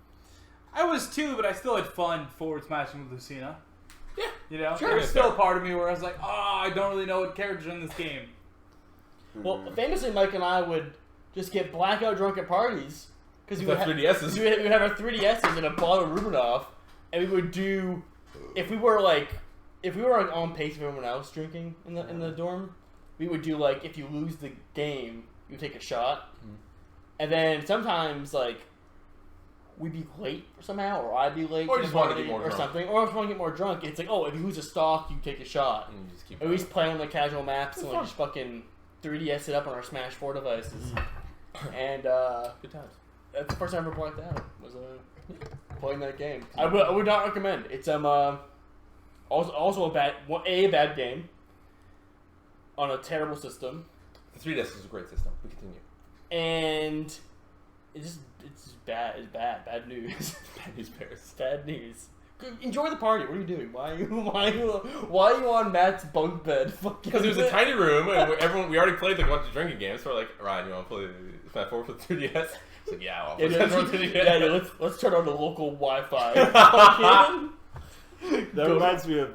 I was too, but I still had fun forward smashing with Lucina. Yeah. Sure. There's still a part of me where I was like, I don't really know what characters are in this game. Well, famously, Mike and I would just get blackout drunk at parties because we would 3DSs. We would have our 3DSs and a bottle of Rubinoff, and we would do if we were on pace with everyone else drinking in the dorm, we would do if you lose the game, you take a shot, and then sometimes we'd be late somehow, or I'd be late, or just want to get more or drunk. something, or I just want to get more drunk. It's if you lose a stock, you take a shot. And you just keep And we just play on the casual maps and fun. just fucking 3DS it up on our Smash 4 devices. And Good times. That's the first time I ever blacked out. Was playing that game. I would not recommend. It's also a bad game on a terrible system. The 3DS is a great system. We continue. And it's just bad. It's bad. Bad news. Bad news bears. Bad news. Enjoy the party. What are you doing? Why are you on Matt's bunk bed? Because it was a tiny room, and we already played like a bunch of drinking games. So we're like, Ryan, you want to play Smash 4 for the 3DS? It's like, yeah, I'll play Smash 4 for the 3DS. Yeah, let's turn on the local Wi-Fi. That reminds me of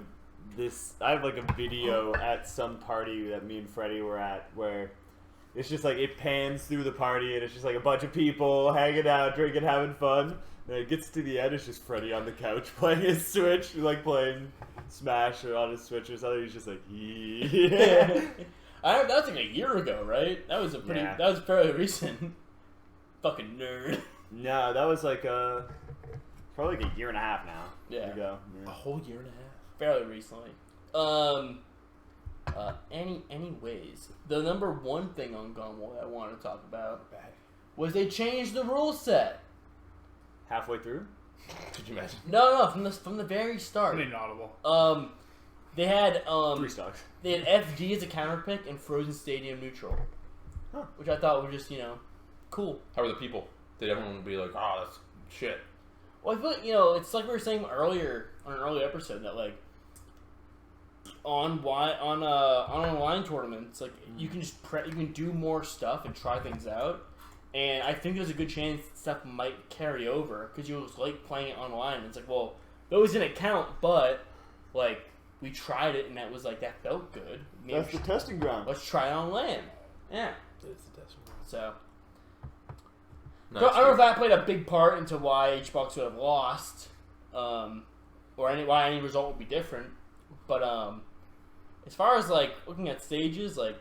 this. I have like a video at some party that me and Freddie were at where it's just like it pans through the party and it's just like a bunch of people hanging out, drinking, having fun. And it gets to the end, it's just Freddie on the couch playing his Switch, like playing Smash or on his Switch or something. He's just like, yeah. That was like a year ago, right? That was that was fairly recent. Fucking nerd. No, that was like probably like a year and a half now. Yeah. Ago. A whole year and a half. Fairly recently. Anyways, the number one thing on GOML that I wanted to talk about was they changed the rule set. Halfway through? Could you imagine? No, from the very start. Pretty inaudible. They had 3 stars. They had FD as a counter pick and Frozen Stadium neutral, which I thought was just cool. How were the people? Did everyone be like, oh, that's shit? Well, I feel it's like we were saying earlier on an earlier episode that like on online tournaments, like you can just you can do more stuff and try things out. And I think there's a good chance stuff might carry over because you was like playing it online. And it's like, well, those didn't count, but like we tried it and that was like that felt good. Maybe That's the testing ground. let's try it on LAN. Yeah. It's the testing ground. So No, I don't know if that played a big part into why HBox would have lost, or why any result would be different. But as far as like looking at stages, like.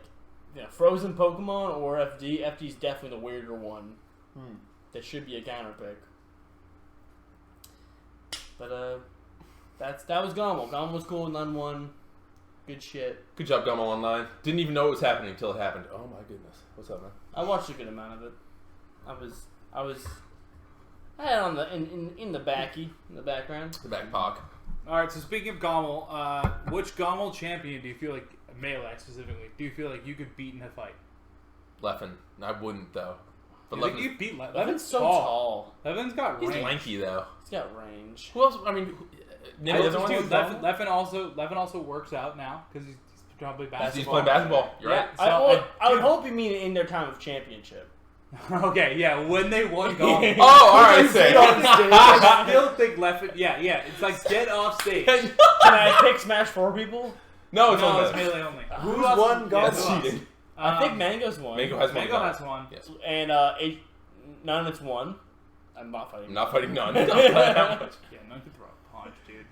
Frozen Pokemon or FD. FD's definitely the weirder one. That should be a counter pick. But that was GOML. GOML was cool. None won. Good shit. Good job, GOML Online. Didn't even know it was happening until it happened. Oh my goodness. What's up, man? I watched a good amount of it. I had it on the in the background. The back pock. All right. So speaking of GOML, which GOML champion do you feel like? Melee specifically, do you feel like you could beat in a fight? Leffen. I wouldn't though. But you think you beat Leffen? Leven's so tall. Leven's got range. He's lanky though. He's got range. Who else? I mean, Leffen also works out now because he's probably basketball. He's playing basketball. You're right. I would hope you mean in their time of championship. Okay, yeah, when they won GOML. Oh, all right. Say. I still think Leffen. Yeah. It's like get off stage. Can I pick Smash 4 people? No, it's Melee only. Who's won GOML? That's cheating. I think Mango's won. Mango has one. Yes. And none it's won. I'm not fighting. I'm not fighting none. Yeah, none can throw a punch, dude.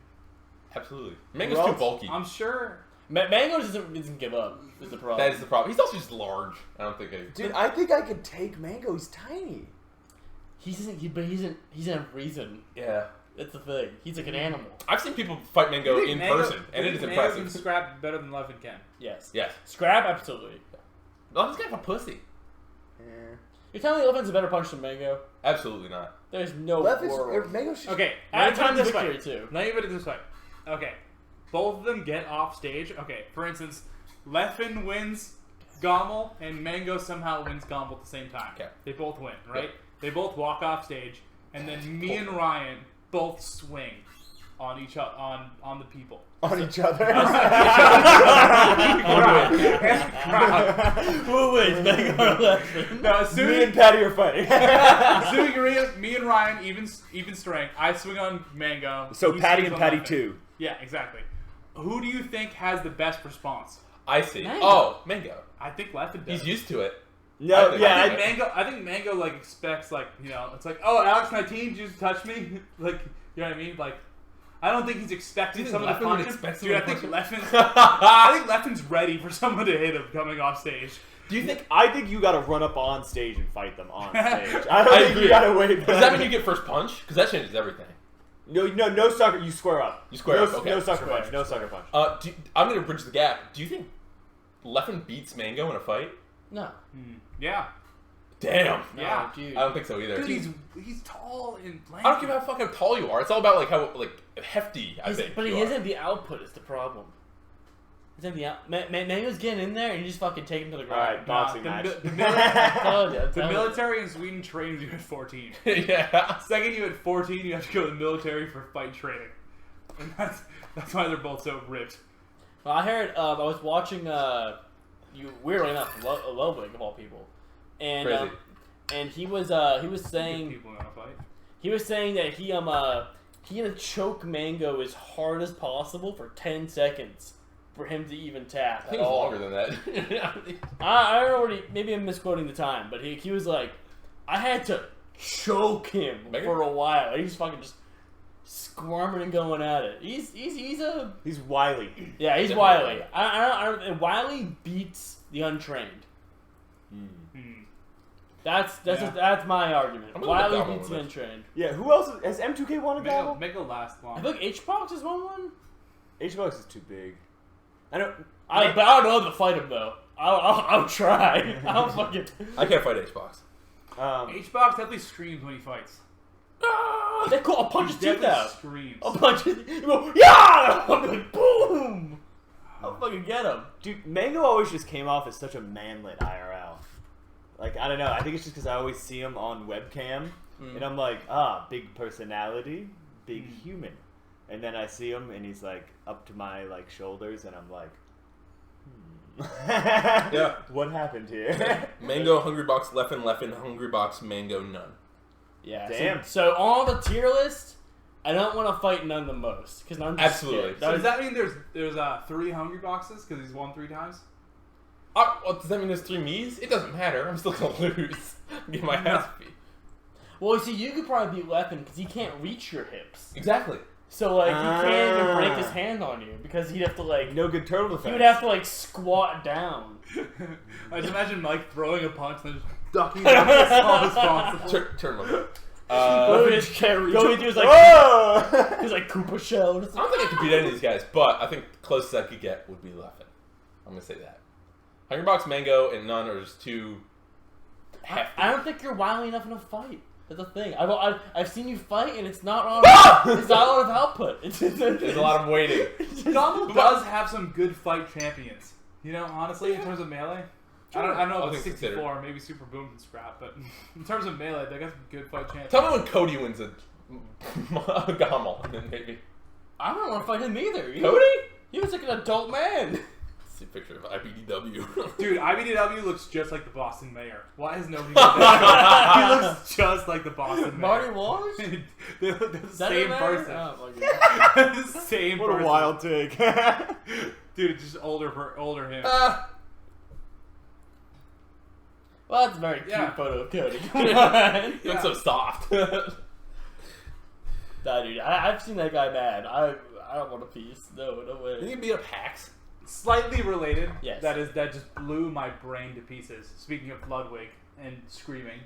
Absolutely. Mango's too bulky. I'm sure. Mango doesn't give up. Is the problem. That is the problem. He's also just large. I don't think. Dude, I think I could take Mango. He's tiny. He's in reason. Yeah. That's the thing. He's like an animal. I've seen people fight Mango in person, and it is impressive. Mango can scrap better than Leffen can. Yes. Yes. Scrap, absolutely. Leffen's kind of a pussy. Yeah. You're telling me Leffen's a better punch than Mango? Absolutely not. There's no world. Mango's Okay, At time this victory, way. too. Let me put it this way. Okay, both of them get off stage. Okay, for instance, Leffen wins GOML, and Mango somehow wins GOML at the same time. Okay. They both win, right? Yep. They both walk off stage, and then me and Ryan both swing on each other, on the people. on each other. Who wins, Mango or Leffen? No, Me assuming and Patty are fighting. me and Ryan even strength. I swing on Mango. So he Patty swings and on Patty Leffen. 2. Yeah, exactly. Who do you think has the best response? I see. Mango. Oh, Mango. I think Leffen does. He's used to it. No, Yeah, I think Mango like expects like it's like, oh, Alex 19 just touched me, like, you know what I mean, like. I don't think he's expecting Dude, someone to Leffen would punch him. expect Dude, I someone think to Leffen's ready for someone to hit him coming off stage. Do you think? I think you gotta run up on stage and fight them on stage. I I don't think agree. you gotta wait for Does that mean you get first punch? Because that changes everything. No sucker. You square up. You square no, up. Okay. No sucker Square, punch. No sucker punch. I'm gonna bridge the gap. Do you think Leffen beats Mango in a fight? No. Yeah. Damn. Yeah. Oh, dude. I don't think so either. Dude, he's tall and lanky. I don't care how fucking tall you are. It's all about like how like hefty I think. But he you are. isn't the output. Is the problem. He's in the out. Mango's getting in there, and you just fucking take him to the ground. Alright, boxing the match. The military in Sweden trains you at 14. Yeah. Second you at 14, you have to go to the military for fight training. And that's why they're both so ripped. Well, I heard. I was watching. Weirdly enough, Ludwig of all people, and Crazy. and he was saying People want to fight. he was saying that he gonna choke Mango as hard as possible for 10 seconds for him to even tap. I think it's longer than that. I don't know what maybe I'm misquoting the time, but he was like, I had to choke him for a while. He was fucking just squirming and going at it. He's wily. yeah, he's wily. And Wily beats the untrained. That's my argument. I'm gonna look Wily that one beats the with it. untrained. Yeah, who else has M2K won a battle? Make it last long. I think H-Box is one. H-Box is too big. I don't. But I don't know to fight him though. I'll try. I'll fucking. I can't fight H-Box. H-Box definitely screams when he fights. They're cool. I'll punch his teeth out. Screams. I'll punch his. You go, yeah! I'll be like, boom! I'll fucking get him. Dude, Mango always just came off as such a manlet IRL. Like, I don't know. I think it's just because I always see him on webcam, and I'm like, big personality, big human. And then I see him, and he's like up to my like shoulders, and I'm like, Yeah. What happened here? Mango, Hungry Box, Leffen, Hungry Box, Mango, none. Yeah. Damn. So on the tier list, I don't want to fight none the most because I'm just Absolutely. scared. So does that mean there's 3 Hungry Boxes because he's won 3 times? Well, does that mean there's 3 me's? It doesn't matter. I'm still gonna lose. Get my ass beat. Well, see, you could probably beat Leffen because he can't reach your hips. Exactly. So like he can't even break his hand on you because he'd have to like No good turtle defense. he would have to like squat down. I just imagine Mike throwing a punch and then just ducking down as small as possible. Turn him. Go into his like Whoa! he's like Koopa shell. I don't think I could beat any of these guys, but I think the closest I could get would be Leffen. I'm gonna say that. Hungry Box, Mango, and none are just too hefty. I don't think you're wily enough in a fight. That's the thing. I've seen you fight, and it's not on. It's not a lot of output. There's a lot of waiting. GOML does have some good fight champions. You know, honestly, in terms of melee. I don't know All about things 64, maybe Super Boom and Scrap, but in terms of melee, they got some good fight champions. Tell me when Cody wins a GOML, and then maybe. I don't want to fight him either. Cody? He was like an adult man. See a picture of IBDW. Dude, IBDW looks just like the Boston mayor. Why has nobody done that? He looks just like the Boston mayor. Marty Walsh? They're the same person. Oh my god. The same What person. a wild take. Dude, just older him. Well, that's a very cute Yeah. photo of Cody. Come on. He looks so soft. Nah, dude, I've seen that guy mad. I don't want a piece. No way. Did he beat up Hacks? Slightly related. Yes. That just blew my brain to pieces. Speaking of Ludwig and screaming,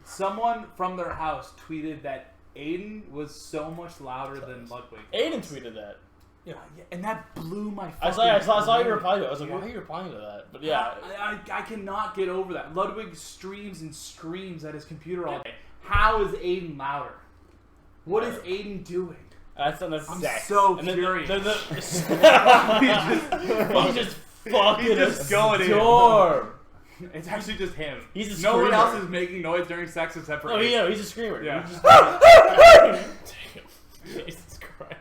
someone from their house tweeted that Aiden was so much louder than Ludwig. Aiden tweeted that. Yeah, and that blew my. I fucking saw you brain. reply to it. I was like, why are you replying to that? But yeah. I cannot get over that. Ludwig streams and screams at his computer all day. How is Aiden louder? What is Aiden doing? That's I'm sex. so And then curious. he's just fucking He's just going in. storm. It's actually just him. He's a no one screamer. else is making noise during sex except for Oh, Aiden. he's a screamer. Yeah. He's just- Damn. Jesus Christ.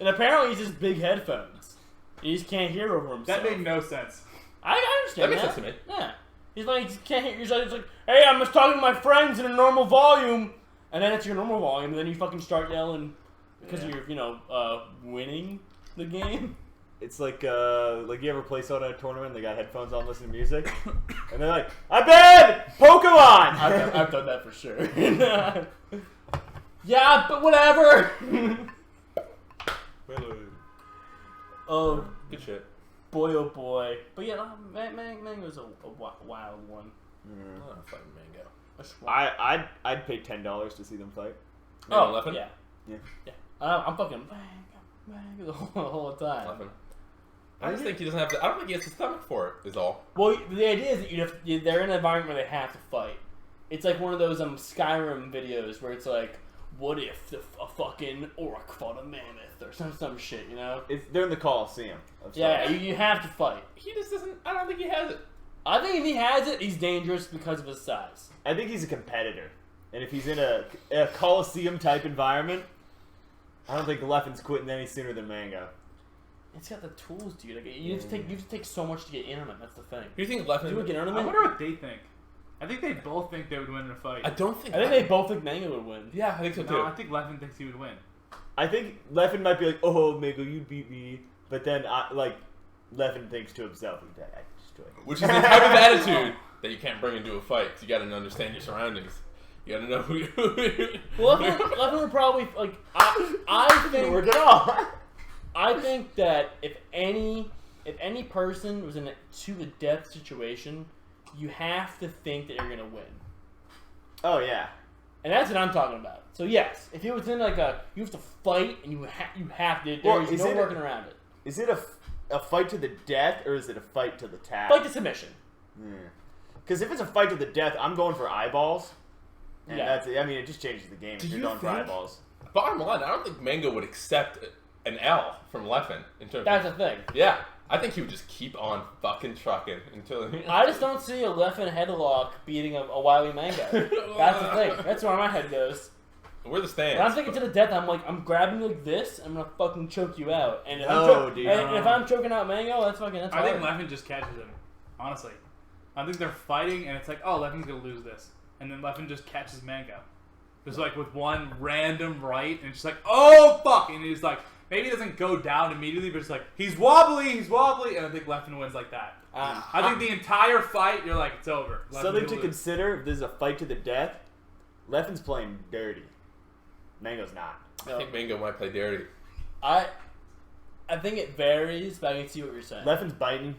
and apparently he's just big headphones. He just can't hear over himself. That made no sense. I understand That makes sense to me. Yeah. He's like, he can't hear. He's like, hey, I'm just talking to my friends in a normal volume. And then it's your normal volume, and then you fucking start yelling because you're, winning the game. It's like you ever play Soda in a tournament and they got headphones on listening to music? And they're like, I bet Pokemon! I've done that for sure. Yeah, but whatever. Oh, Good shit. boy, oh boy. But yeah, Mango's a wild one. I want to fight Mango. A schwa- I'd pay $10 to see them fight. Mango Leffen? Yeah. Yeah. I'm fucking Mango the whole time. Leffen. I just think he doesn't have to. I don't think he has the stomach for it. Is all. Well, the idea is that they're in an environment where they have to fight. It's like one of those Skyrim videos where it's like, what if a fucking orc fought a mammoth or some shit, you know? They're in the Coliseum. Yeah, you have to fight. He just doesn't. I don't think he has it. I think if he has it, he's dangerous because of his size. I think he's a competitor, and if he's in a Coliseum type environment, I don't think Leffen's quitting any sooner than Mango. It's got the tools, dude. Like, you have to take so much to get in on it. That's the thing. You think Leffen would get in on I it? wonder what they think. I think they both think they would win in a fight. I don't think. I think they both think Mango would win. Yeah, I think so too. No, I think Leffen thinks he would win. I think Leffen might be like, "Oh, Mango, you beat me," but then Leffen thinks to himself, "I destroyed him." Which is the type of attitude that you can't bring into a fight. 'Cause you got to understand your surroundings. You got to know who you. Well, Leffen would probably like. I think. Work it all. I think that if any person was in a to the death situation, you have to think that you're gonna win. Oh yeah. And that's what I'm talking about. So yes, if it was in like you have to fight and you have to. There's no working around it. Is it a fight to the death or is it a fight to the tap? Fight to submission. Because if it's a fight to the death, I'm going for eyeballs. And Yeah. it just changes the game if you're going for eyeballs. Bottom line, I don't think Mango would accept an L from Leffen in terms. That's the thing. Yeah, I think he would just keep on fucking trucking until. I just don't see a Leffen headlock beating a wily Mango. That's the thing. That's where my head goes. Where the stands? When I'm thinking to the death, I'm grabbing you like this. I'm gonna fucking choke you out. And if, if I'm choking out Mango, that's I think Leffen just catches him. Honestly, I think they're fighting, and it's like, oh, Leffen's gonna lose this, and then Leffen just catches Mango. Just like with one random right, and it's just like, oh fuck, and he's like, maybe it doesn't go down immediately, but it's like, he's wobbly, and I think Leffen wins like that. I think the entire fight, you're like, it's over. Something to consider: if there's a fight to the death, Leffen's playing dirty. Mango's not. I think Mango might play dirty. I think it varies, but I can see what you're saying. Leffen's biting.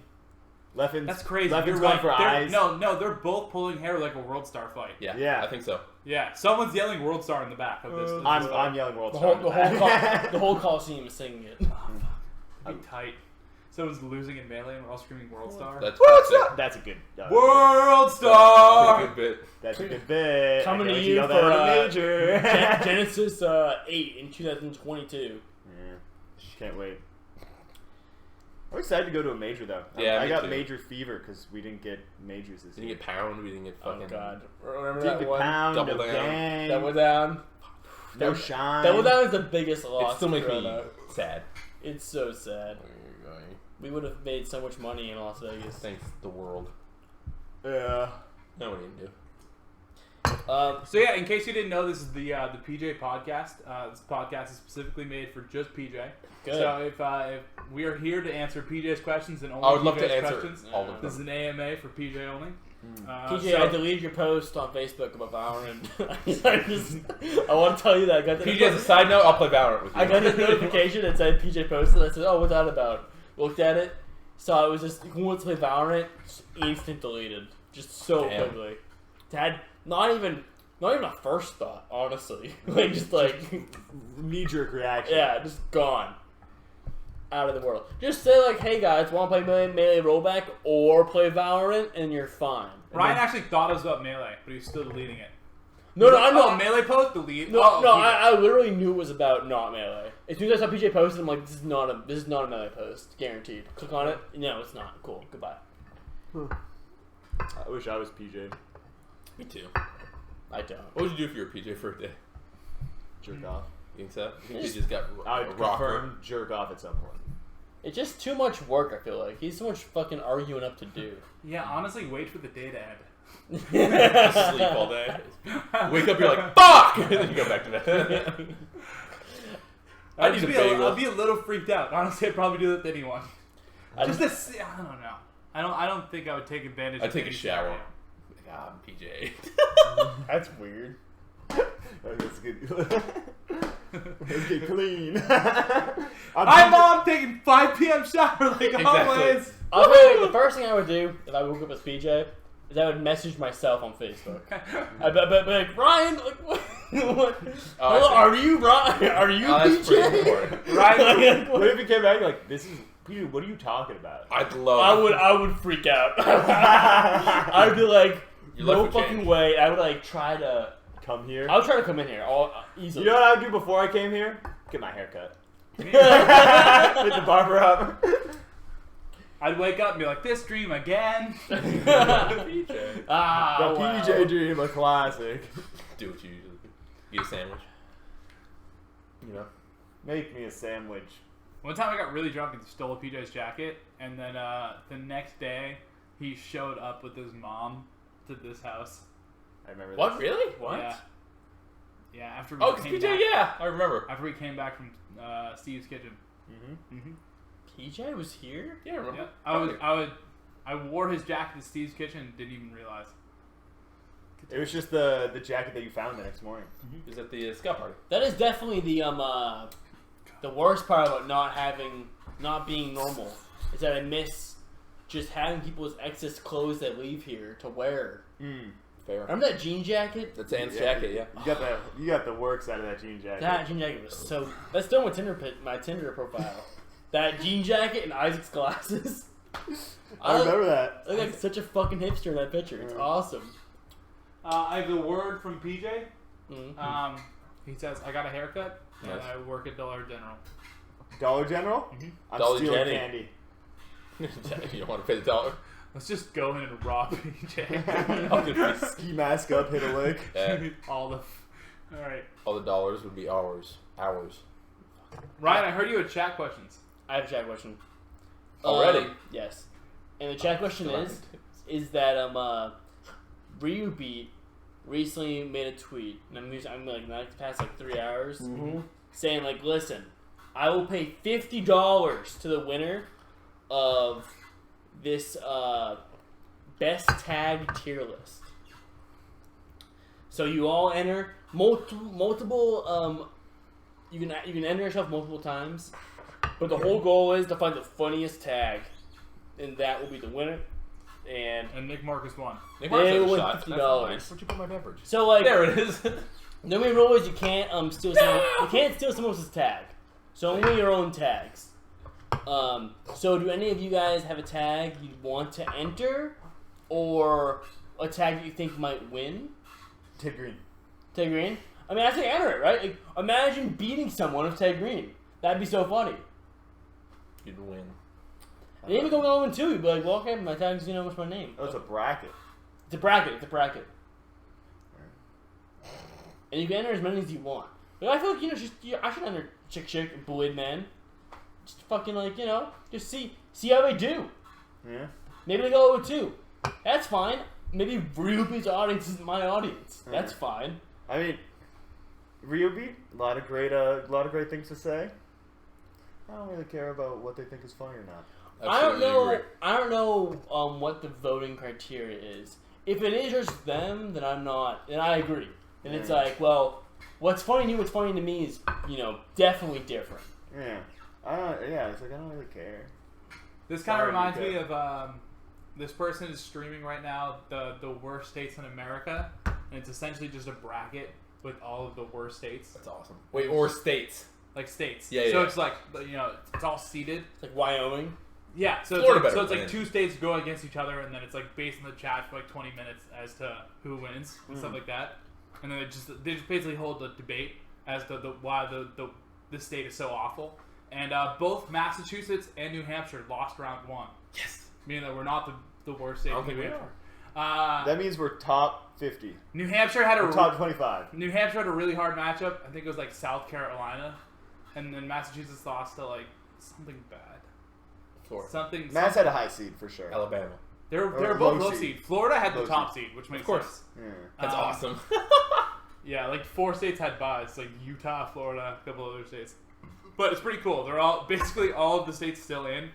That's crazy. Leffen's You're going right. for eyes. No, they're both pulling hair like a World Star fight. Yeah, I think so. Yeah, someone's yelling World Star in the back of this. I'm yelling World Star. The whole Coliseum is singing it. That'd be tight. Someone's losing in Melee and we're all screaming World Star. That's That's a good World Star! That's a good bit. That's a good bit. Coming to you for major. Genesis 8 in 2022. Yeah, can't wait. I'm excited to go to a major though. Yeah, I got too. major fever because we didn't get majors this We year. didn't get Pound. We didn't get fucking. Oh god. Remember Didn't that get one? Pound, Double no Down. gang, Double Down. no shine. Double Down is the biggest loss. It still makes me Corona. sad. It's so sad. We would have made so much money in Las Vegas. Thanks the world. Yeah. No, we didn't do. So yeah, in case you didn't know, this is the PJ podcast. This podcast is specifically made for just PJ. Good. So if we are here to answer PJ's questions and only I would love PJ's to answer questions, all of this is them. an AMA for PJ only. PJ, I deleted your post on Facebook about Valorant. I want to tell you that I got the PJ, as a side note, I'll play Valorant with you. I got the notification that said PJ posted. I said, "Oh, what's that about?" Looked at it, saw it was just who wants to play Valorant. Just instant deleted, just so Damn. quickly. Had not even a first thought, honestly. Just knee-jerk reaction. yeah, just gone. Out of the world. Just say like, hey guys, want to play Melee rollback or play Valorant, and you're fine. And Ryan then- actually thought it was about Melee, but he's still deleting it. No, I know. Oh, Melee post, delete. No, oh, no, PJ. I literally knew it was about not Melee. As soon as I saw PJ posted, I'm like, this is not a Melee post, guaranteed. Click on it. No, it's not. Cool. Goodbye. I wish I was PJ. Me too. I don't. What would you do if you were PJ for a day? Jerk off. You think so? You think he just got I a would rocker? confirm jerk off at some point. It's just too much work, I feel like. He's so much fucking arguing up to do. Yeah, honestly, wait for the day to end. Just sleep all day. Wake up, you're like, fuck! And then you go back to bed. I need a bagel. I'd be a little freaked out. Honestly, I'd probably do that to anyone. I don't know. I don't think I would take advantage. I'd of take a any shower. scenario. I'm PJ. That's weird. That's good. Let's get clean. Hi, Mom, taking 5 p.m. shower like Exactly. always. I'll tell you, the first thing I would do if I woke up as PJ is I would message myself on Facebook. I'd be like, Ryan, what? Hello, are you Ryan? Are you That's pretty PJ? important. Ryan, What if he came back like, this is Peter, what are you talking about? I'd love. I would freak out. I'd be like, Your no life would fucking change. way. I would like try to. Come here. I would try to come in here all easily. You know what I would do before I came here? Get my hair cut. Hit the barber up. I'd wake up and be like, this dream again. PJ. Ah, The wow. PJ dream, a classic. Do what you usually do. Eat a sandwich. You know. Make me a sandwich. One time I got really drunk and stole PJ's jacket, and then the next day he showed up with his mom to this house. I remember What? this. Really? What? Yeah. Yeah, after we Oh, because came PJ, back, yeah, I remember. after we came back from Steve's kitchen. Mm-hmm. PJ was here? Yeah, I remember. Yeah, I wore his jacket to Steve's kitchen and didn't even realize. It was just the jacket that you found the next morning. It was at the scout party. That is definitely the worst part about not being normal is that I miss just having people's excess clothes that leave here to wear. Fair. Remember that jean jacket? That's Anne's jacket, yeah. You got the works out of that jean jacket. That jean jacket was so. That's still my Tinder profile. That jean jacket and Isaac's glasses. I remember that. I look like such a fucking hipster in that picture. It's awesome. I have a word from PJ. Mm-hmm. He says, I got a haircut, and Nice. I work at Dollar General. Dollar General? I'm Dollar stealing Jenny. candy. You don't want to pay the dollar? Let's just go in and rob PJ. I'll give you Ski mask up, hit a lick. All right. all the dollars would be ours. Ours. Ryan, I heard you had chat questions. I have a chat question. Already? Yes. And the chat question is that Ryubeat recently made a tweet, and I'm like not the past like 3 hours, saying like, listen, I will pay $50 to the winner of this best tag tier list. So you all enter multiple. You can enter yourself multiple times, but the whole goal is to find the funniest tag, and that will be the winner. And Nick Marcus won. Nick They Martin win shot. $50. That's fine. Where'd you put my beverage? so like There it is. the main rule is you can't steal someone else's tag. So only your own tags. So do any of you guys have a tag you want to enter, or a tag that you think might win? Ted Green. Tag Green? I mean, I say enter it, right? Like, imagine beating someone with Tag Green. That'd be so funny. You'd win. And even go 0-2, you'd be like, well, okay, my tag's, what's my name? Oh, it's a bracket. It's a bracket. It's a bracket. And you can enter as many as you want. But I feel like, I should enter Chick, Bullied Man. Just fucking, just see how they do. Yeah. Maybe they go 0-2. That's fine. Maybe Ryubi's audience isn't my audience. That's fine. I mean, Ryubeat, a lot of great things to say. I don't really care about what they think is funny or not. Absolutely agree. I don't know what the voting criteria is. If it is just them, then I'm not. Then I agree. And it's like, well, what's funny to you, what's funny to me is, definitely different. Yeah. It's like I don't really care. This kind of Sorry, reminds Nico. me of this person is streaming right now the worst states in America, and it's essentially just a bracket with all of the worst states, That's awesome. Wait, or states. like states. Yeah, So yeah. it's like it's all seeded. It's like Wyoming. Yeah. So Florida it's better like, win. two states go against each other, and then it's like based on the chat for like 20 minutes as to who wins and stuff like that. And then they just basically hold the debate as to why the state is so awful. And both Massachusetts and New Hampshire lost round one. Yes. Meaning that we're not the worst state I don't in think New we Hampshire. That means we're top 50. New Hampshire had We're top 25. New Hampshire had a really hard matchup. I think it was like South Carolina, and then Massachusetts lost to like something bad. Florida. Mass had a high seed for sure. Alabama. They're Or both low low seed. seed. Florida had Low the top seed, which makes Of course. sense. Yeah. That's awesome. Yeah, like 4 states had buys, like Utah, Florida, a couple other states. But it's pretty cool. They're all basically all of the states still in.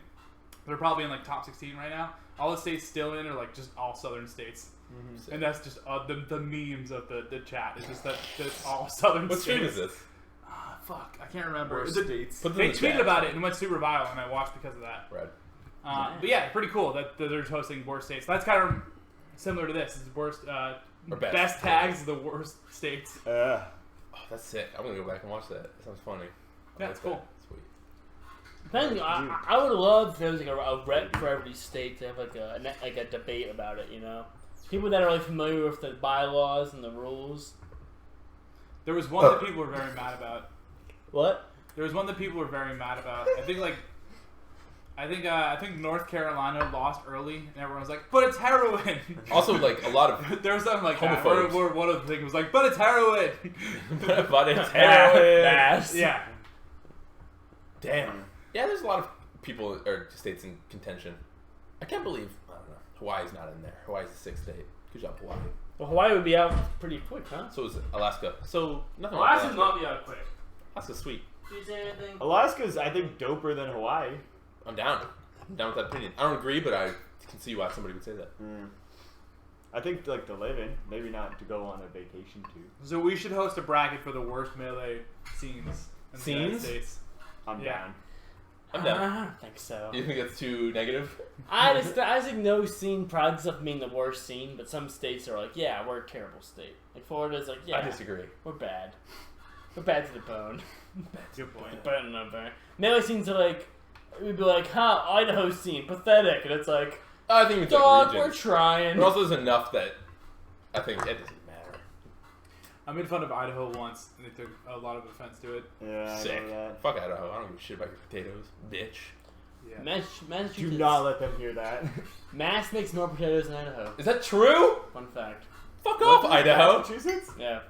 They're probably in like top 16 right now. All the states still in are like just all southern states. And that's just the memes of the chat. It's just that all southern What states. stream is this? Fuck, I can't remember. Worst Is it- states. Put them They in the tweeted chat. about it and went super viral, and I watched because of that. Red. But yeah, pretty cool that they're hosting worst states. That's kind of similar to this. It's worst, Or best tags, the worst states. Oh, that's sick. I'm gonna go back and watch that. That sounds funny. Yeah, it's cool. Sweet. Depending, I would love if there was like a rep for every state to have like a debate about it. You know, people that are like familiar with the bylaws and the rules. There was one that people were very mad about. What? There was one that people were very mad about. I think North Carolina lost early, and everyone was like, "But it's heroin." Also, like a lot of there was something like homophobes. that. Where one of the things was like, "But it's heroin." but it's heroin. Fast. Yeah. Damn. Yeah, there's a lot of people or states in contention. I can't believe Hawaii's not in there. Hawaii's the 6th state. Good job, Hawaii. Well, Hawaii would be out pretty quick, huh? So is Alaska. So nothing. Alaska's like not be out quick. Alaska's sweet. Do you say anything? Alaska's, I think, doper than Hawaii. I'm down. I'm down with that opinion. I don't agree, but I can see why somebody would say that. I think like to live in, maybe not to go on a vacation to. So we should host a bracket for the worst melee scenes in the United Scenes? States. I'm down. I'm down. I don't think so. You think that's too negative? I think no scene prides itself being the worst scene, but some states are like, yeah, we're a terrible state. Like Florida's like, yeah, I disagree. we're bad. We're bad to the bone. Good point. But no. Melee scenes are like, we'd be like, huh, Idaho scene, pathetic, and it's like, I think it's dog, like we're regions. trying. But also there's enough that I think it doesn't matter. I made fun of Idaho once, and they took a lot of offense to it. Yeah, I Sick. know that. Fuck Idaho. I don't give a shit about your potatoes, bitch. Yeah. Massachusetts. Do not let them hear that. Mass makes more potatoes than Idaho. Is that true? Fun fact. Fuck off, Idaho. Massachusetts? Yeah.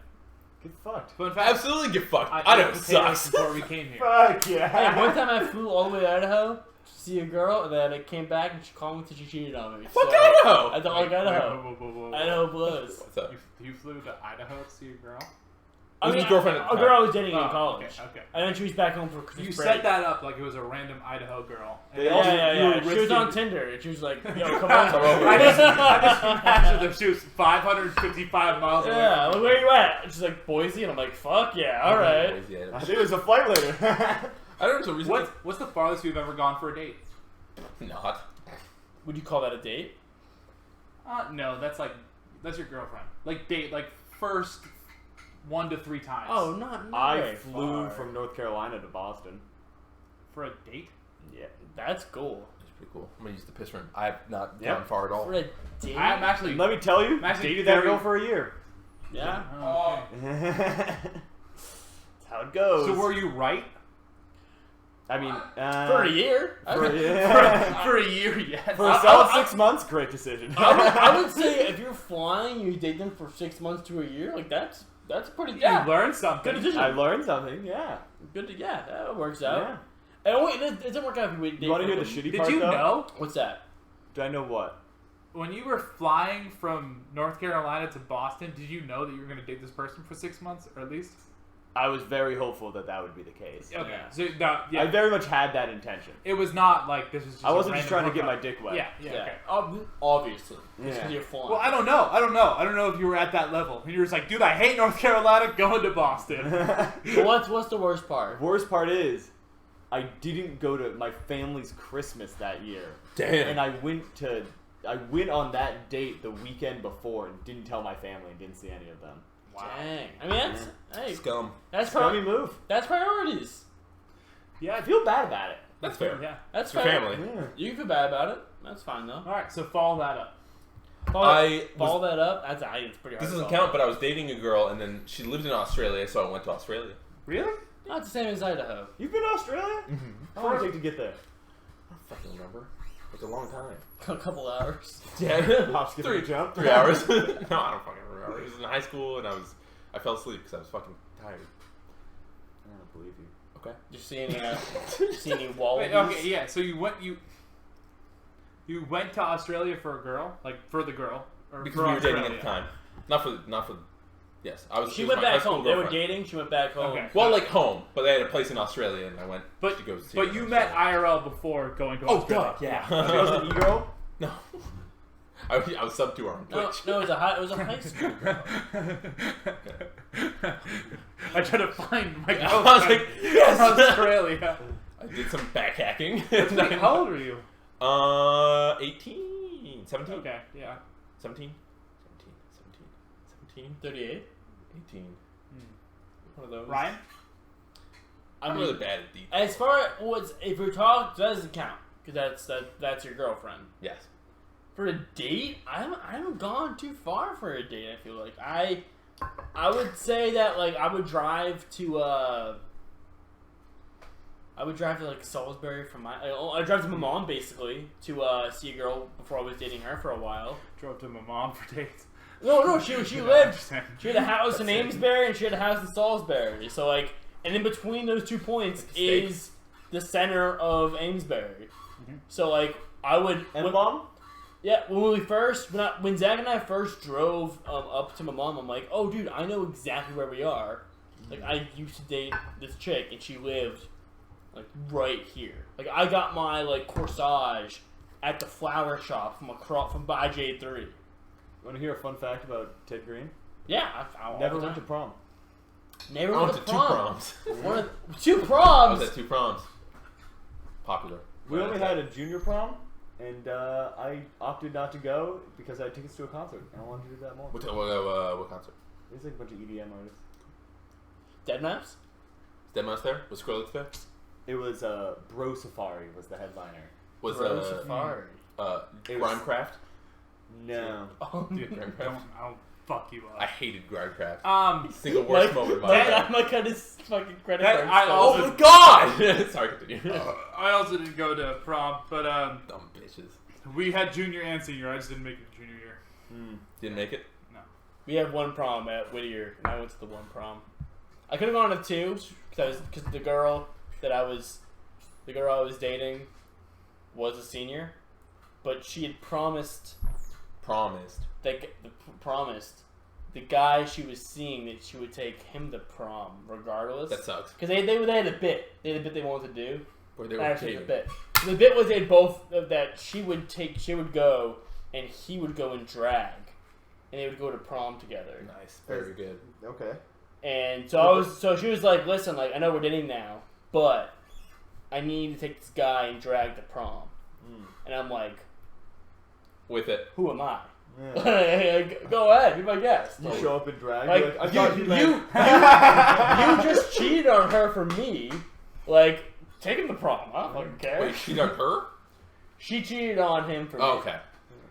Get fucked. Fun fact. Absolutely get fucked. I ate Idaho potatoes sucks. before we came here. Fuck Hey, yeah. one time I flew all the way to Idaho to see a girl, and then I came back and she called me because she cheated on me. Fuck So, Idaho. I don't like Idaho. Whoa. Idaho blows. What's up? You flew to Idaho to see a girl? Who's his girlfriend at the a girl time? I was dating in Oh, college. Okay. And then she was back home for Christmas You break. set that up like it was a random Idaho girl. And They then also- Yeah. you were She was on risking- Tinder, and she was like, yo, come on. Come over. I just imagine that she was 555 miles away. Yeah, from like, where you at? And she's like, Boise, and I'm like, fuck yeah, alright. I think it was a flight later. I don't know. So What's the farthest we've ever gone for a date? Not. Would you call that a date? No, that's your girlfriend. Like date, like first 1 to 3 times. Oh, not I very flew far. from North Carolina to Boston. For a date? Yeah. That's cool. That's pretty cool. I'm gonna use the piss room. I've not Yep. gone far at all. For a date? I'm actually. Let me tell you, I'm actually dated that very- girl for a year. Yeah. Oh, okay. That's how it goes. So were you right? I mean, For a year? For a year. For a year, yes. For a solid 6 months, great decision. I would say if you're flying, you date them for 6 months to a year, like that's pretty good. You learned something. Good decision. I learned something, yeah. Yeah, that works out. Yeah. And wait, it doesn't work out if you wait. You want to hear the shitty Did part, you though? know What's that? Do I know what? when you were flying from North Carolina to Boston? Did you know that you were going to date this person for 6 months, or at least? I was very hopeful that that would be the case. Okay. Yeah. So no, yeah. I very much had that intention. It was not like this was. Just I wasn't a just trying to random get my hookup. dick wet. Yeah. Okay. Obviously. It's Yeah. because you're flying. Well, I don't know. I don't know if you were at that level. And you were just like, dude, I hate North Carolina. Going to Boston. But what's the worst part? Worst part is, I didn't go to my family's Christmas that year. Damn. And I went on that date the weekend before and didn't tell my family and didn't see any of them. Wow. Dang. I mean, hey, Scum. that's Scummy move. that's priorities. Yeah. I feel bad about it. That's fair. Yeah. That's Your fair. family. Yeah. You can feel bad about it. That's fine though. All right. So follow that up. Follow that up. That's it's pretty hard. This to doesn't follow. count, but I was dating a girl, and then she lived in Australia, so I went to Australia. Really? Not the same as Idaho. You've been to Australia? Mm-hmm. How long did it take to get there? I don't fucking remember. It was a long time. A couple hours. Yeah. Hop, skip, and jump. 3 hours. No, I don't fucking remember. It was in high school, and I fell asleep because I was fucking tired. I don't believe you. Okay. Did you see any wallabies? Wait, okay. Yeah. So you went to Australia for a girl, like for the girl, or Because for we were dating Australia? at the time. Not for. Yes, I was. She it was went my high back school home. They were girlfriend. dating. She went back home. Okay. Well, like home, but they had a place in Australia, and I went. But to go see but her you in met Australia. IRL before going to Oh, Australia. duh, yeah. She was an e-girl? No. I was sub to her on Twitch. No, it was a high school girl. I tried to find my I was girlfriend like, yes! from Australia. I did some back hacking. How old are you? 18, 17, Okay, yeah. 17, 38. 18. Hmm. One of those. Ryan? I'm really bad at details. As far as if you're talking, that doesn't count because that's your girlfriend. Yes. For a date, I haven't gone too far for a date. I feel like I would say that like I would drive to like Salisbury from I drive to my mom basically to see a girl before I was dating her for a while. Drove to my mom for dates. No, she lived. She had a house in Amesbury and she had a house in Salisbury. So like, and in between those 2 points is the center of Amesbury. Mm-hmm. So like, I would. And mom? Yeah, when Zach and I first drove up to my mom, I'm like, oh dude, I know exactly where we are. Like I used to date this chick and she lived like right here. Like I got my like corsage at the flower shop from by J3. Want to hear a fun fact about Ted Green? Yeah, I Never went to prom. Never I went went to to prom. 2 proms. One of 2 I proms. was at 2 proms. Popular. We only had a junior prom, and I opted not to go because I had tickets to a concert, and I wanted to do that more. What concert? It's like a bunch of EDM artists. Deadmau5? Is Deadmau5 there? Was Skrillex there? It was Bro Safari was the headliner. Was Bro Safari. Grimecraft? No. Dude, Grimecraft? I'll fuck you I up. hated Grimecraft. Single Like, worst moment of my life. I'm like, his fucking credit That- card. I stuff. also- Oh my god! Sorry, continue. I also didn't go to prom, but Dumb bitches. we had junior and senior. I just didn't make it junior year. Didn't make it? No. We had 1 prom at Whittier, and I went to the 1 prom. I could have gone to 2 because the girl I was dating was a senior, but she had promised the guy she was seeing that she would take him to prom regardless. That sucks. Because they had a bit. They had a bit they wanted to do. Or they were Actually, the caving. bit. The bit was they both that she would go and he would go and drag, and they would go to prom together. Nice. Very good. Okay. And so she was like, "Listen, like I know we're dating now, but I need to take this guy and drag to prom." And I'm like, With it. "Who am I?" Yeah. Go ahead, be my guest. You show up in drag. Like, you're like, I thought you you just cheated on her for me. Like, take him to prom. I don't fucking care. Wait, she done her? She cheated on him for me. Oh, okay.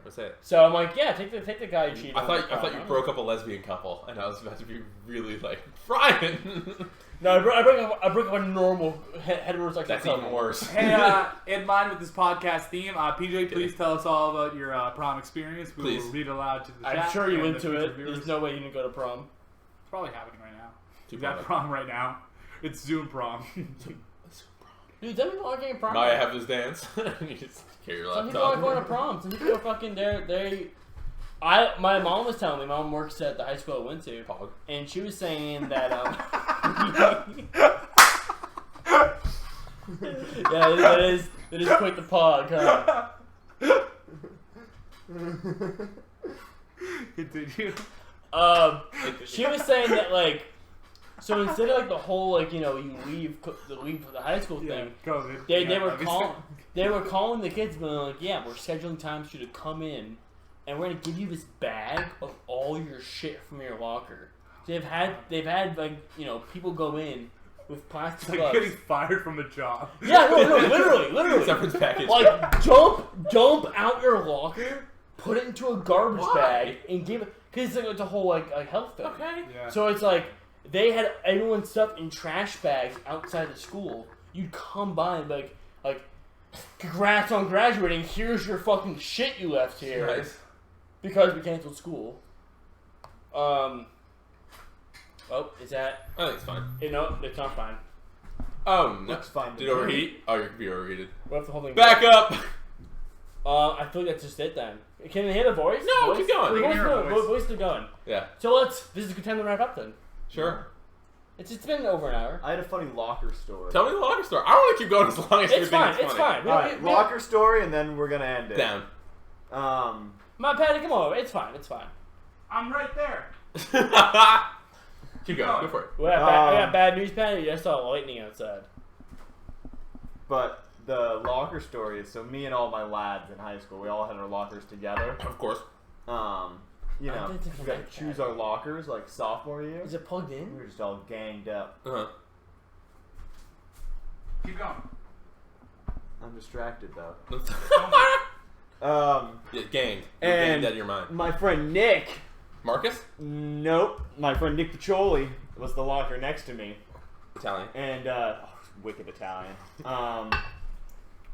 What's that? So I'm like, yeah, take the guy you cheated on. I thought you broke up a lesbian couple, and I was about to be really like, Brian! No, I broke up a normal heterosexual That's couple. even worse. Hey, in line with this podcast theme, PJ, please tell us all about your prom experience. We Please. will read aloud to the chat. I'm sure you and went the to future it. viewers. There's no way you didn't go to prom. It's probably happening right now. Two We got prom right now. It's Zoom prom. Dude, some people aren't getting prom. Maya have this dance. You just carry your Some people aren't going to laptop. prom. Some people are fucking my mom was telling me, my mom works at the high school I went to, Pog. and she was saying that, yeah, that is quite the pog, huh? Continue. She was saying that, like, so instead of, like, the whole, like, you know, you leave the high school thing, COVID. they were calling the kids, being like, yeah, we're scheduling times for you to come in, and we're gonna give you this bag of all your shit from your locker. They've had like, you know, people go in with plastic It's like gloves. getting fired from a job. Yeah, no, literally. Severance package. Like, dump out your locker, put it into a garbage Why? bag, and give it, because it's a whole, like health thing. Okay. Yeah. So it's like, they had everyone's stuff in trash bags outside the school. You'd come by and be like, congrats on graduating, here's your fucking shit you left here. Nice. Because we canceled school. Oh, is that... I think it's fine. No, it's not fine. Oh, no. Looks fine to Did it me. overheat? Oh, your computer overheated. What if the whole thing... Back up! I feel like that's just it then. Can they hear the voice? No, voice? keep going. The We can hear a voice. voice still going. Yeah. So this is a good time to wrap up then. Sure. It's been over an hour. I had a funny locker story. Tell me the locker story. I don't want to keep going as long as you It's think fine, it's it's funny. fine. All right, locker story, and then we're gonna end it. Down. My Patty, come over. It's fine. I'm right there. Keep going. Go for it. We got bad news, Patty. I saw lightning outside. But the locker story is, so me and all my lads in high school, we all had our lockers together. Of course. You I know, didn't think we got like to choose that. our lockers like sophomore year. Is it plugged We in? were just all ganged up. Uh-huh. Keep going. I'm distracted though. Yeah, gamed. You're And gamed out of your mind. my friend Nick. Marcus? Nope. My friend Nick Piccioli was the locker next to me. Italian. And, wicked Italian.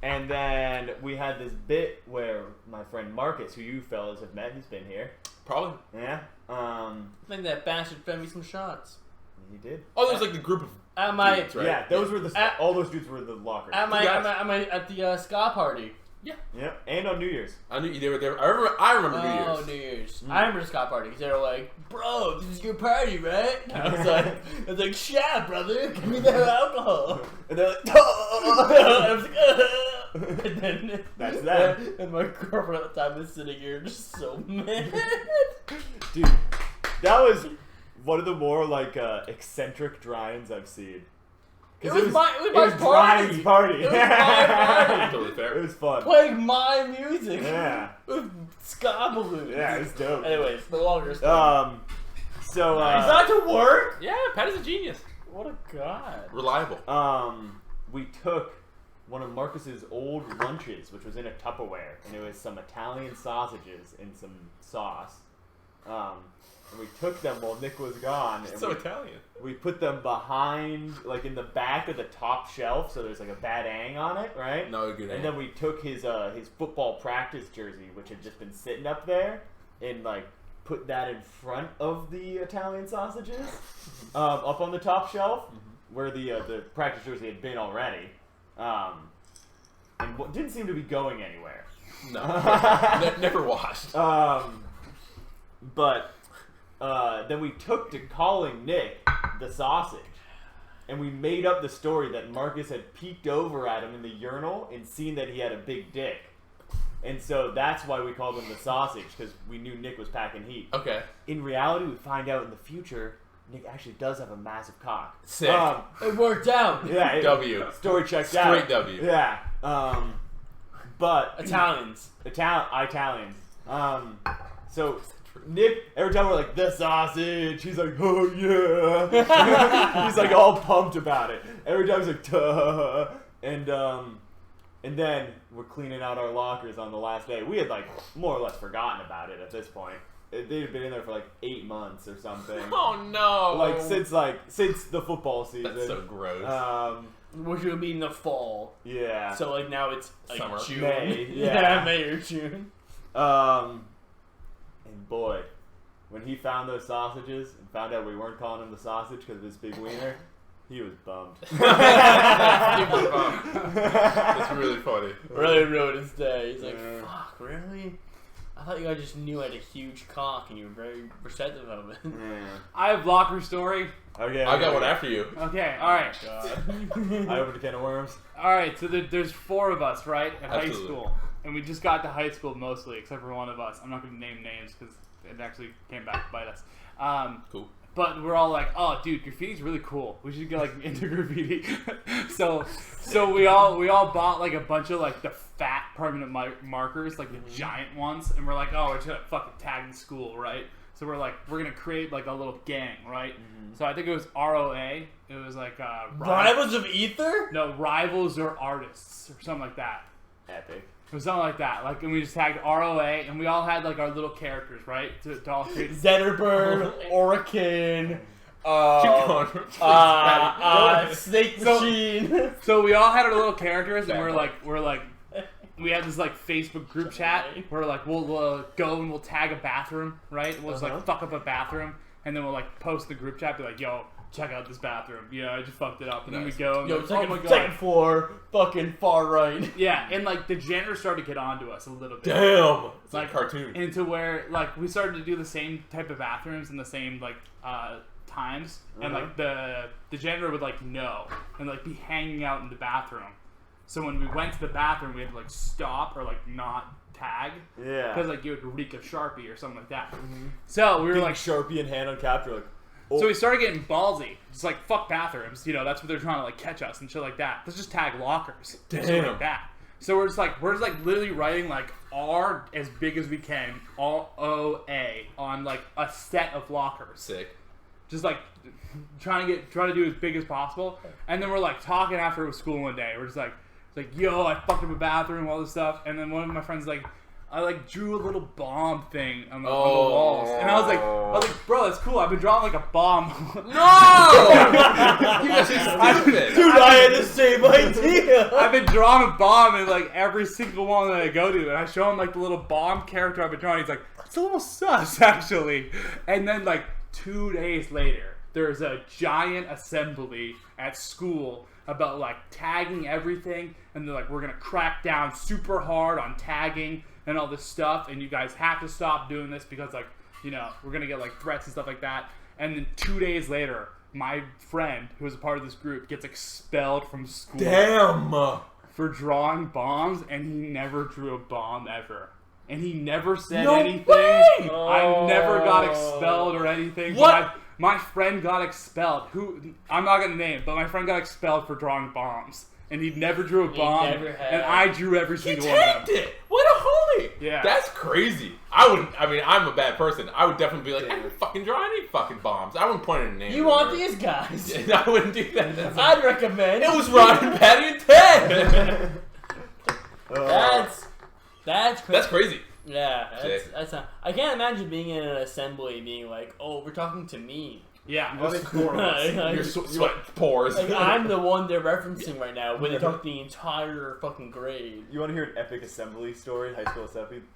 And then we had this bit where my friend Marcus, who you fellas have met, he's been here. Probably. Yeah. I think that bastard fed me some shots. He did. Oh, there's like the group of At my dudes, right? Yeah, those were the all those dudes were the lockers. at the ska party. Yeah, and on New Year's. I knew they were there. I remember New Year's. Oh, New Year's. I remember the ska party because they were like, "Bro, this is your party, right?" And I was like, "Shut up, brother. Give me that alcohol." And they're like, I was like, and then That's them. And my girlfriend at the time was sitting here just so mad. dude, that was one of the more like eccentric dry-ins I've seen. It was my party. Brian's party. It was my party. Totally fair. It was fun. Playing my music. Yeah. With ska balloons. Yeah, it was dope. Anyways, the longer story. So Is that to work? Yeah, Pat is a genius. What a god. Reliable. we took one of Marcus's old lunches, which was in a Tupperware, and it was some Italian sausages and some sauce. And we took them while Nick was gone. It's And so Italian. we put them behind, like in the back of the top shelf, so there's like a bad ang on it, right? No good. And then we took his football practice jersey, which had just been sitting up there, and like put that in front of the Italian sausages, up on the top shelf, where the practice jersey had been already, and didn't seem to be going anywhere. No, never washed. But then we took to calling Nick the sausage, and we made up the story that Marcus had peeked over at him in the urinal and seen that he had a big dick. And so that's why we called him the sausage, because we knew Nick was packing heat. Okay. In reality, we find out in the future, Nick actually does have a massive cock. Sick. It worked out. Yeah. W. Story checks out. Straight W. Yeah. But Italians. Italians. So Nick, every time we're like, the sausage, he's like, oh yeah. He's like all pumped about it. Every time he's like, duh. And then we're cleaning out our lockers on the last day. We had like more or less forgotten about it at this point. They had been in there for like 8 months or something. Oh no! Since the football season. That's so gross. Which would be in the fall. Yeah. So like now it's like Summer. June. May, Yeah, May or June. And boy, when he found those sausages and found out we weren't calling him the sausage because of his big wiener, he was bummed. That's really funny. Really ruined his day. He's like, Yeah. fuck, really? I thought you guys just knew I had a huge cock and you were very receptive of it. Yeah. I have locker story. Okay. I got one after you. Okay, all right. I opened a can of worms. All right, so there's 4 of us, right, at high Absolutely. school. And we just got to high school mostly, except for one of us. I'm not going to name names because it actually came back to bite us. Cool. But we're all like, oh, dude, graffiti's really cool. We should get like into graffiti. so we all bought like a bunch of like the fat permanent markers, like the giant ones, and we're like, oh, we're just gonna fucking tag the school, right? So we're like, we're gonna create like a little gang, right? So I think it was ROA. It was like Rivals of Ether? No, rivals or artists or something like that. Epic. Or something like that. Like, and we just tagged ROA, and we all had like our little characters, right? To all create. Zetterberg, Orakin, Snake Machine. So we all had our little characters, and we're like, we had this like Facebook group chat where like we'll go and we'll tag a bathroom, right? We'll just like fuck up a bathroom, and then we'll like post the group chat, be like, yo, check out this bathroom. Yeah, I just fucked it up. And then we go, and Yo, like, oh my god. second floor, fucking far right. Yeah, and like the janitor started to get onto us a little bit. Damn! It's like a cartoon. Into where like we started to do the same type of bathrooms in the same like times, and like the janitor would like know and like be hanging out in the bathroom. So when we went to the bathroom, we had to like stop or like not tag. Yeah. Because like you would reek of Sharpie or something like that. So we were like Sharpie and hand on capture, like. Oh. So we started getting ballsy. Just like, fuck bathrooms. You know, that's what they're trying to like catch us and shit like that. Let's just tag lockers. Damn. Shit like that. So we're just like literally writing like R as big as we can, ROA on like a set of lockers. Sick. just like trying to do as big as possible. And then we're like talking after school one day. We're just like, yo, I fucked up a bathroom, all this stuff. And then one of my friends like, I like drew a little bomb thing on the walls, and I was like, bro, that's cool. I've been drawing like a bomb. No, you guys are stupid. Dude, I had the same idea. I've been drawing a bomb in like every single one that I go to, and I show him like the little bomb character I've been drawing. He's like, it's a little sus actually. And then like 2 days later, there's a giant assembly at school about like tagging everything, and they're like, we're gonna crack down super hard on tagging and all this stuff, and you guys have to stop doing this because, like, you know, we're gonna get like threats and stuff like that. And then 2 days later, my friend who was a part of this group gets expelled from school. Damn. For drawing bombs, and he never drew a bomb ever. And he never said No anything. way! I never got expelled or anything. What? My friend got expelled. Who I'm not gonna name, but my friend got expelled for drawing bombs. And he never drew a bomb, and I drew every single one of them. It. What a homie! Yeah, that's crazy. I mean, I'm a bad person. I would definitely be like, I didn't fucking draw any fucking bombs. I wouldn't point at a name. You want these guys? I wouldn't do that. I'd recommend. It was Ryan, Patty, and Ted. That's crazy. That's crazy. Yeah, that's not. I can't imagine being in an assembly and being like, "Oh, we're talking to me." Yeah, Your sweat pores. Like, I'm the one they're referencing right now when they talk the entire fucking grade. You want to hear an epic assembly story, high school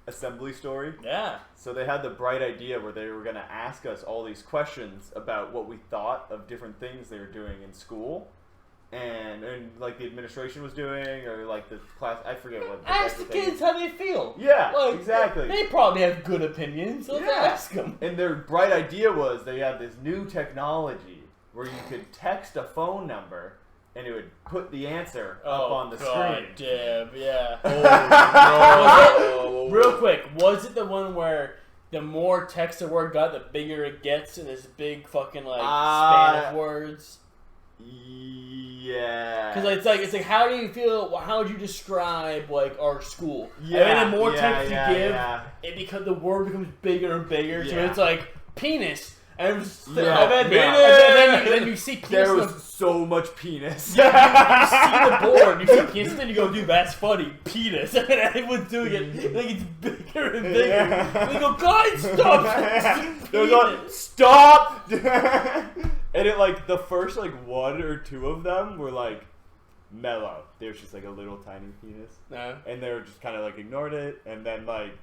assembly story? Yeah. So they had the bright idea where they were going to ask us all these questions about what we thought of different things they were doing in school. And like the administration was doing, or like the class, I forget what. Ask the kids how they feel. Yeah, like, exactly. They probably have good opinions, so let's ask them. And their bright idea was they had this new technology where you could text a phone number and it would put the answer up on the screen. Damn, yeah. Oh, no. Real quick, was it the one where the more text a word got, the bigger it gets in this big fucking like span of words? Yeah. Because it's like, how do you feel? How would you describe like our school? Yeah. And the more text you give, the word becomes bigger and bigger. So it's like penis. And then you see penis. There was so much penis. You see the board, you see penis, and then you go, dude, that's funny, penis. And everyone's doing it like it's bigger and bigger. And they go, guys, stop! Stop! And it like the first like one or two of them were like mellow. There was just like a little tiny penis. No. And they were just kind of like ignored it, and then like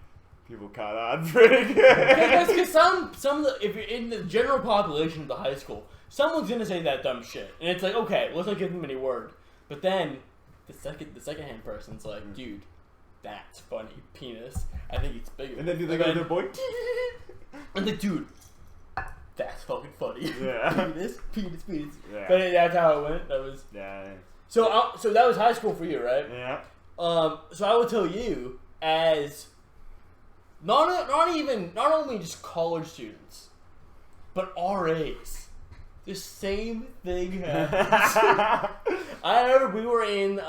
people caught on pretty good. Because some of the, if you're in the general population of the high school, someone's gonna say that dumb shit, and it's like, okay, let's not give them any word. But then the second hand person's like, dude, that's funny, penis. I think it's bigger. And then they go to their boy. And like, dude, that's fucking funny. Yeah. penis. Yeah. But that's how it went. That was. Yeah. So that was high school for you, right? Yeah. So I would tell you, as not only just college students, but RAs, the same thing happens. I remember we were in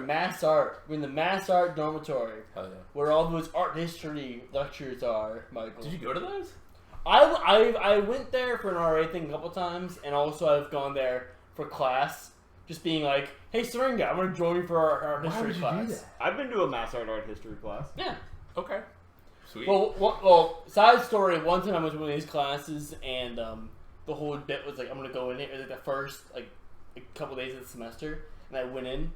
mass art. We're in the mass art dormitory. Hell yeah. Where all those art history lectures are, Michael. Did you go to those? I went there for an RA thing a couple times, and also I've gone there for class, just being like, hey, Syringa, I'm going to join you for our history class. Why would you do that? I've been to a mass art history class. Yeah. Okay. Sweet. Well, side story, one time I went to one of these classes, and the whole bit was like, I'm going to go in it. It was like the first like a couple days of the semester, and I went in,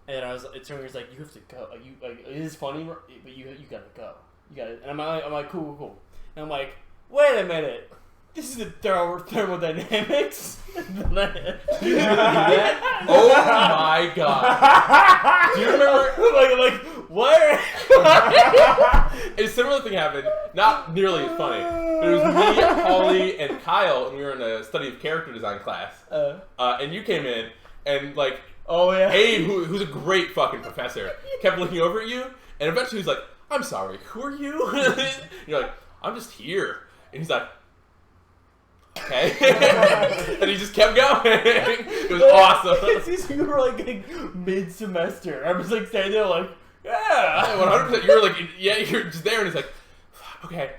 and Syringa's like, you have to go. It is funny, but you got to go. You got it. And I'm like, cool. And I'm like, wait a minute. This is the thermodynamics. You really do that? Oh my god! Do you remember? like what? A similar thing happened. Not nearly as funny. But it was me, Holly, and Kyle, and we were in a study of character design class. And you came in, and like, oh yeah, Abe, who's a great fucking professor, kept looking over at you, and eventually he's like, "I'm sorry, who are you?" And you're like, "I'm just here," and he's like, okay. And he just kept going. It was awesome. You were like mid-semester. I was like standing there like, yeah. 100%. You were like, yeah, you're just there, and he's like, okay,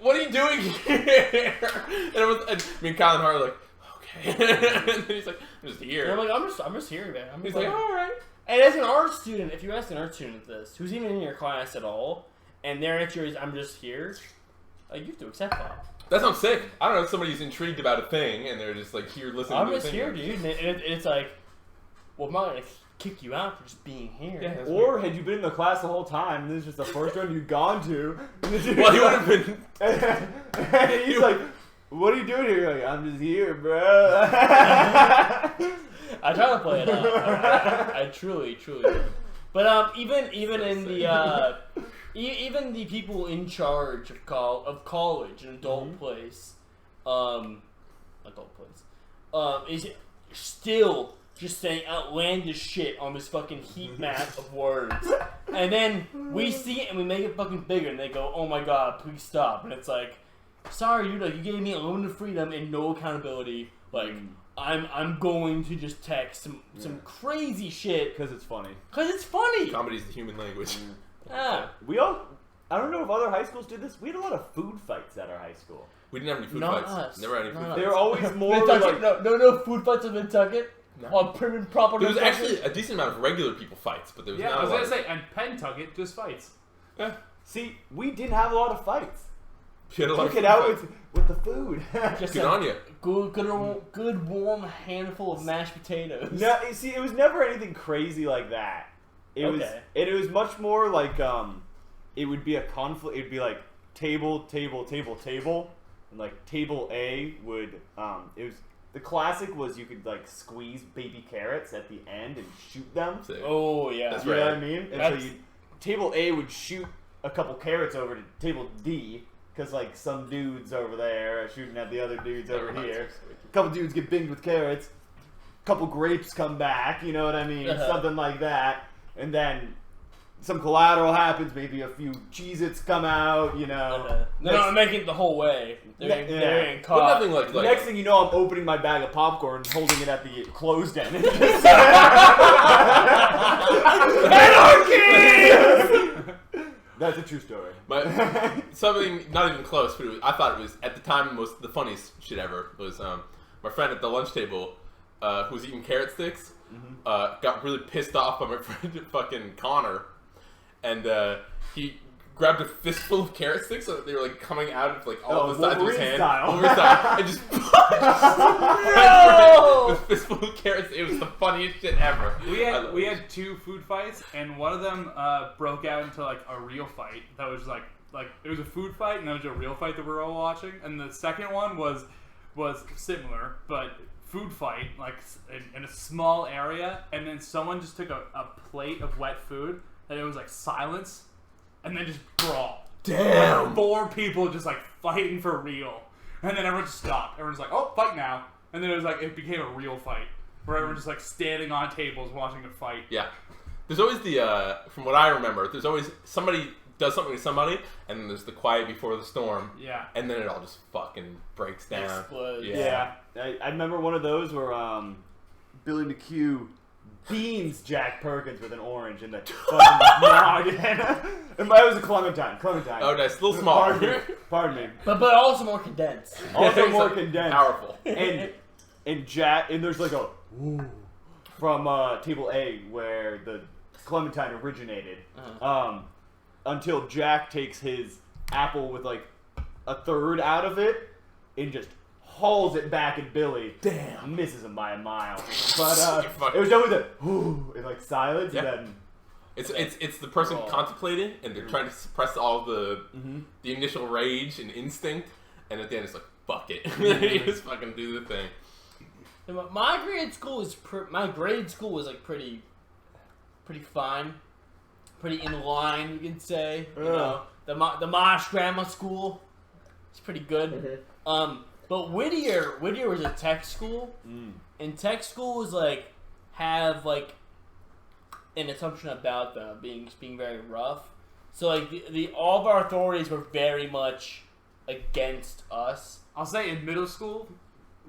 what are you doing here? And me and Colin Hart are like, okay. And then he's like, I'm just here. And I'm like, I'm just here, man. He's like, all right. And as an art student, if you ask an art student this, who's even in your class at all, and their answer is, I'm just here, like, you have to accept that. That sounds sick. I don't know if somebody's intrigued about a thing, and they're just like here listening I'm to the just thing. here, dude. And it's like, well, I'm not going to kick you out for just being here. Yeah, that's Or weird. had you been in the class the whole time, and this is just the first one you'd gone to. Well, he would have been. And he's like, what are you doing here? You're like, I'm just here, bro. I try to play it up. I truly do. But even in the even the people in charge of college and adult place, is still just saying outlandish shit on this fucking heat map of words. And then we see it and we make it fucking bigger, and they go, "Oh my god, please stop!" And it's like, sorry, you gave me unlimited freedom and no accountability. Like, I'm going to just text some crazy shit Because it's funny. because it's funny. Comedy's the human language. Ah, I don't know if other high schools did this. We had a lot of food fights at our high school. We didn't have any food Not fights. us. Never had any Not food us. fights. They were always more Nantucket, like... no food fights in Nantucket. No. On prim and proper. There was Nantucket. actually a decent amount of regular people fights, but there was Yeah, not I was a lot gonna of... say, and Pentucket just fights. Yeah. See, we didn't have a lot of fights. You had a lot of Took food it out fights. with the food. Just Good a on you. good warm handful of mashed potatoes. No, you see, it was never anything crazy like that. It was much more like it would be a conflict. It'd be like table, and like table A would it was the classic was you could like squeeze baby carrots at the end and shoot them. Sick. Oh yeah. That's You know right. what I mean? And That's- so table A would shoot a couple carrots over to table D because like some dudes over there are shooting at the other dudes over here. A couple dudes get binged with carrots. A couple grapes come back. You know what I mean? Something like that. And then some collateral happens. Maybe a few Cheez-Its come out. You know. They're not making it the whole way. They're Yeah. getting But caught. nothing like... Next thing you know, I'm opening my bag of popcorn and holding it at the closed end. Anarchy! That's a true story. Something not even close, but I thought it was at the time the funniest shit ever was my friend at the lunch table who was eating carrot sticks got really pissed off by my friend fucking Connor, and he grabbed a fistful of carrot sticks so that they were like coming out of like all the sides of his hand, Wolverine style, and just with a fistful of carrots. It was the funniest shit ever. We had two food fights, and one of them broke out into like a real fight. That was like it was a food fight, and that was a real fight that we were all watching. And the second one was similar, but food fight like in a small area, and then someone just took a plate of wet food, and it was like silence. And then just brawl. Damn. Like 4 people just like fighting for real. And then everyone just stopped. Everyone's like, oh, fight now. And then it became a real fight. Where everyone's just like standing on tables watching a fight. Yeah. There's always from what I remember, there's always somebody does something to somebody, and then there's the quiet before the storm. Yeah. And then it all just fucking breaks down. Explodes. Yeah. I remember one of those where Billy McHugh beans Jack Perkins with an orange in the fucking noggin. And mine was a Clementine. Oh, nice. A little small. Pardon me. But also more condensed. Also more It's condensed. Powerful. And Jack, and there's like a from table A where the Clementine originated. Until Jack takes his apple with like a third out of it and just hauls it back at Billy. Damn. Misses him by a mile. But it was done with a and like silence, Yeah. and then It's the person contemplating, and they're trying to suppress all the initial rage and instinct, and at the end it's like, fuck it. You just fucking do the thing. My grade school was like pretty fine, pretty in line, you can say. You know, the Mosh Grammar School, it's pretty good. But Whittier was a tech school, and tech school was like have like an assumption about them being very rough. So like all of our authorities were very much against us. I'll say in middle school,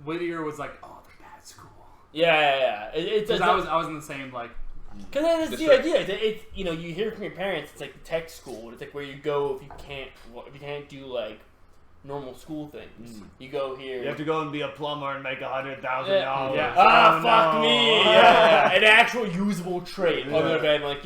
Whittier was like, oh, the bad school. Yeah. Because I was in the same like. Because that's the idea. It's you hear from your parents. It's like the tech school. It's like where you go if you can't do like normal school things. You go here. You have to go and be a plumber and make $100,000. Yeah. Fuck me. Yeah. An actual usable trait, other than like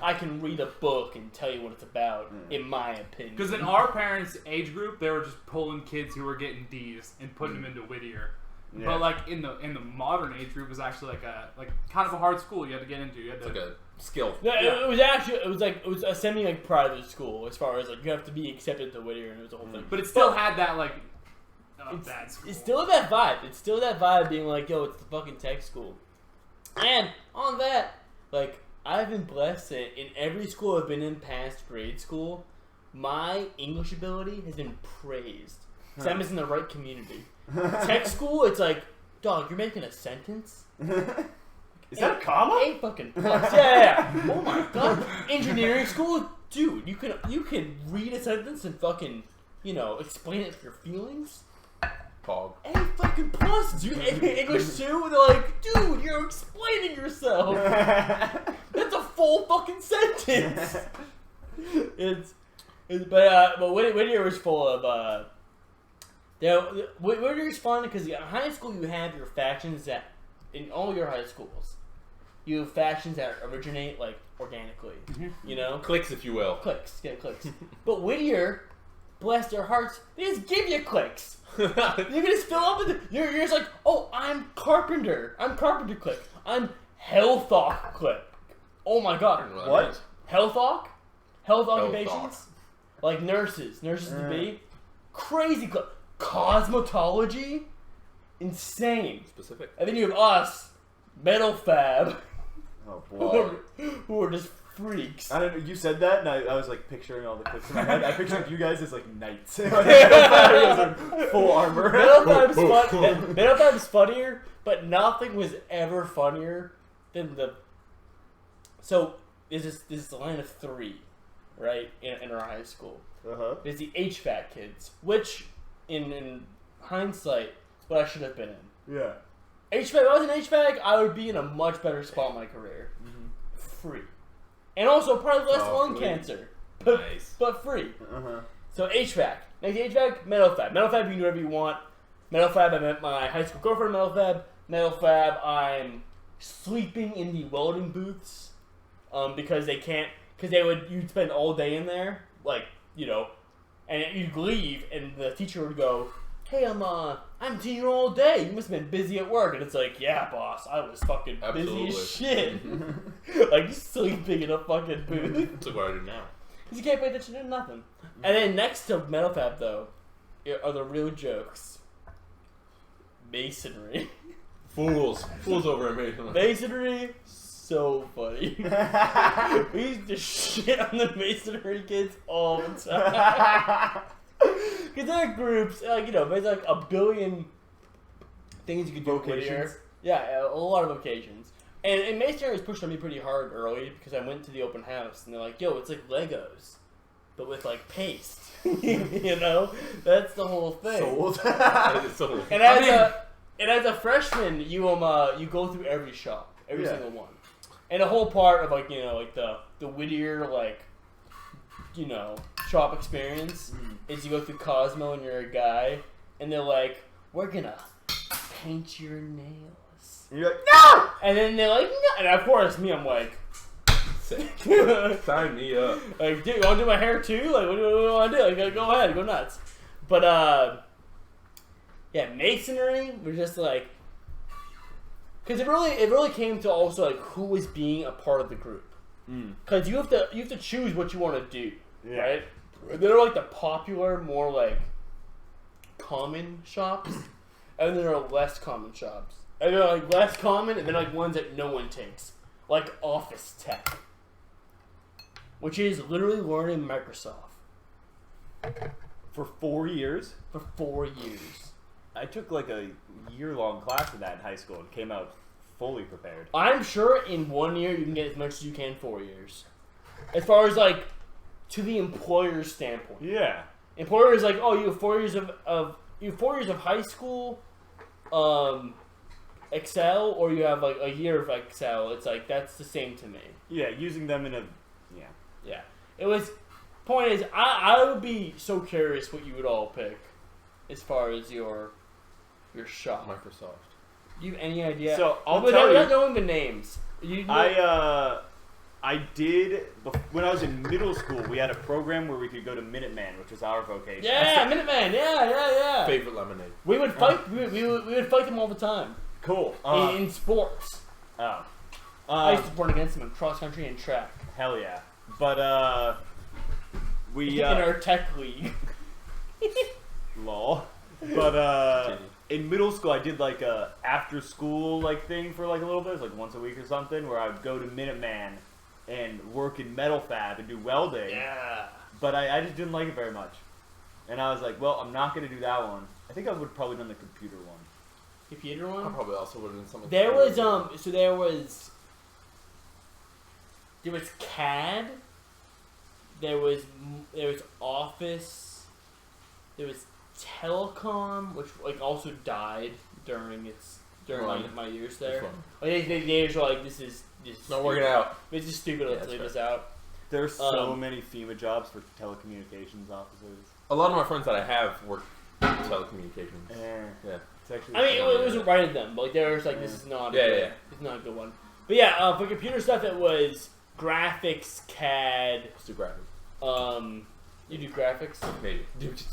I can read a book and tell you what it's about. In my opinion. Because in our parents' age group, they were just pulling kids who were getting D's and putting them into Whittier. Yeah. But like in the modern age group, it was actually like kind of a hard school you had to get into. You had to, It's like a skill. No, it was a semi private school as far as like you have to be accepted to Whittier and it was a whole thing. but it still had that like bad school. It's still that vibe. It's still that vibe being like, yo, it's the fucking tech school. And on that, like I've been blessed that in every school I've been in past grade school, my English ability has been praised. Because I'm in the right community. Tech school, it's like, dog, you're making a sentence? Is that a comma? 8 fucking plus. Yeah. Oh my god. Engineering school, dude, you can read a sentence and fucking, explain it with your feelings. Fog. 8 fucking plus, dude. English 2, they're like, dude, you're explaining yourself. That's a full fucking sentence. But Whittier was full of, Whittier's fun because in high school you have your factions that, in all your high schools, you have factions that originate like organically, Clicks, if you will. Clicks. But Whittier, bless their hearts, they just give you clicks. You can just fill up with it. You're just like, oh, I'm Carpenter click. I'm Hellthawk click. Oh my god. What? Hellthawk occupations? Like nurses to be. Crazy click. Cosmetology? Insane. Specific. And then you have us, Metal Fab. Oh boy. who are just freaks. I don't know. You said that, and I was like picturing all the clips in my head. I pictured you guys as like knights, full armor. Metal Fab's funnier, but nothing was ever funnier than the. So there's this line of 3, right, in our high school. There's the HVAC kids, which in hindsight, is what I should have been in. Yeah. HVAC. If I was in HVAC, I would be in a much better spot in my career. Free. And also probably less lung cancer. But free. So HVAC. Next HVAC, Metal Fab. Metal Fab, you can do whatever you want. Metal Fab, I met my high school girlfriend, Metal Fab. Metal Fab, I'm sleeping in the welding booths. Because you'd spend all day in there. Like, and you'd leave and the teacher would go, hey, I'm seeing you all day. You must have been busy at work. And it's like, yeah, boss, I was fucking busy as shit. Like, sleeping in a fucking booth. That's what I do now. Because you can't pay attention to nothing. And then next to Metal Fab, though, are the real jokes. Masonry. Fools over at Masonry. Masonry, so funny. We used to shit on the Masonry kids all the time. Because there are groups, there's like a billion things you can do here. Yeah, a lot of occasions. And Masonry was pushed on me pretty hard early because I went to the open house and they're like, yo, it's like Legos, but with like paste. That's the whole thing. Sold. And as a freshman, you go through every shop, every single one. And the whole part of like the Whittier shop experience is you go through Cosmo and you're a guy, and they're like, we're gonna paint your nails. And you're like, no! And then they're like, no! And of course, I'm like, sign me up. Like, dude, you wanna do my hair too? Like, what do you wanna do? Like, go ahead, go nuts. But, Masonry was just like, because it really came to also like who was being a part of the group. Because you have to choose what you want to do, right? There are like the popular, more like common shops, and there are less common shops. And they're like less common, and then like ones that no one takes, like office tech, which is literally learning Microsoft For 4 years? for 4 years. I took like a year-long class of that in high school and came out fully prepared. I'm sure in 1 year you can get as much as you can in 4 years. As far as like to the employer's standpoint. Yeah. Employer is like, oh, you have 4 years of high school, Excel, or you have like a year of Excel. It's like that's the same to me. Yeah, using them in a Yeah. It was point is, I would be so curious what you would all pick as far as your shop. Microsoft. Do you have any idea? So I'll Without tell you. knowing the names. You know, I did when I was in middle school. We had a program where we could go to Minuteman, which was our vocation. yeah, Minuteman. Yeah. Favorite lemonade. We would fight. We would fight them all the time Cool. in sports. Oh. I used to run against them in cross country and track. Hell yeah. But we in our tech league. lol. But in middle school, I did like a after school like thing for like a little bit, it was like once a week or something, where I would go to Minuteman and work in metal fab and do welding. Yeah. But I just didn't like it very much, and I was like, well, I'm not gonna do that one. I think I would have probably done the computer one. Computer I one. probably also would have done something. There was So there was CAD. There was Office. There was Telecom, which like also died during my years there. Like, they were like, this is not working out. This is stupid. Let's leave this out. There's so many FEMA jobs for telecommunications officers. A lot of my friends that I have work in telecommunications. Yeah. It's actually. I mean, it wasn't right of them, but like, there was like, this is not. It's not a good one. But yeah, for computer stuff, it was graphics, CAD. Let's do graphics. You do graphics? Maybe.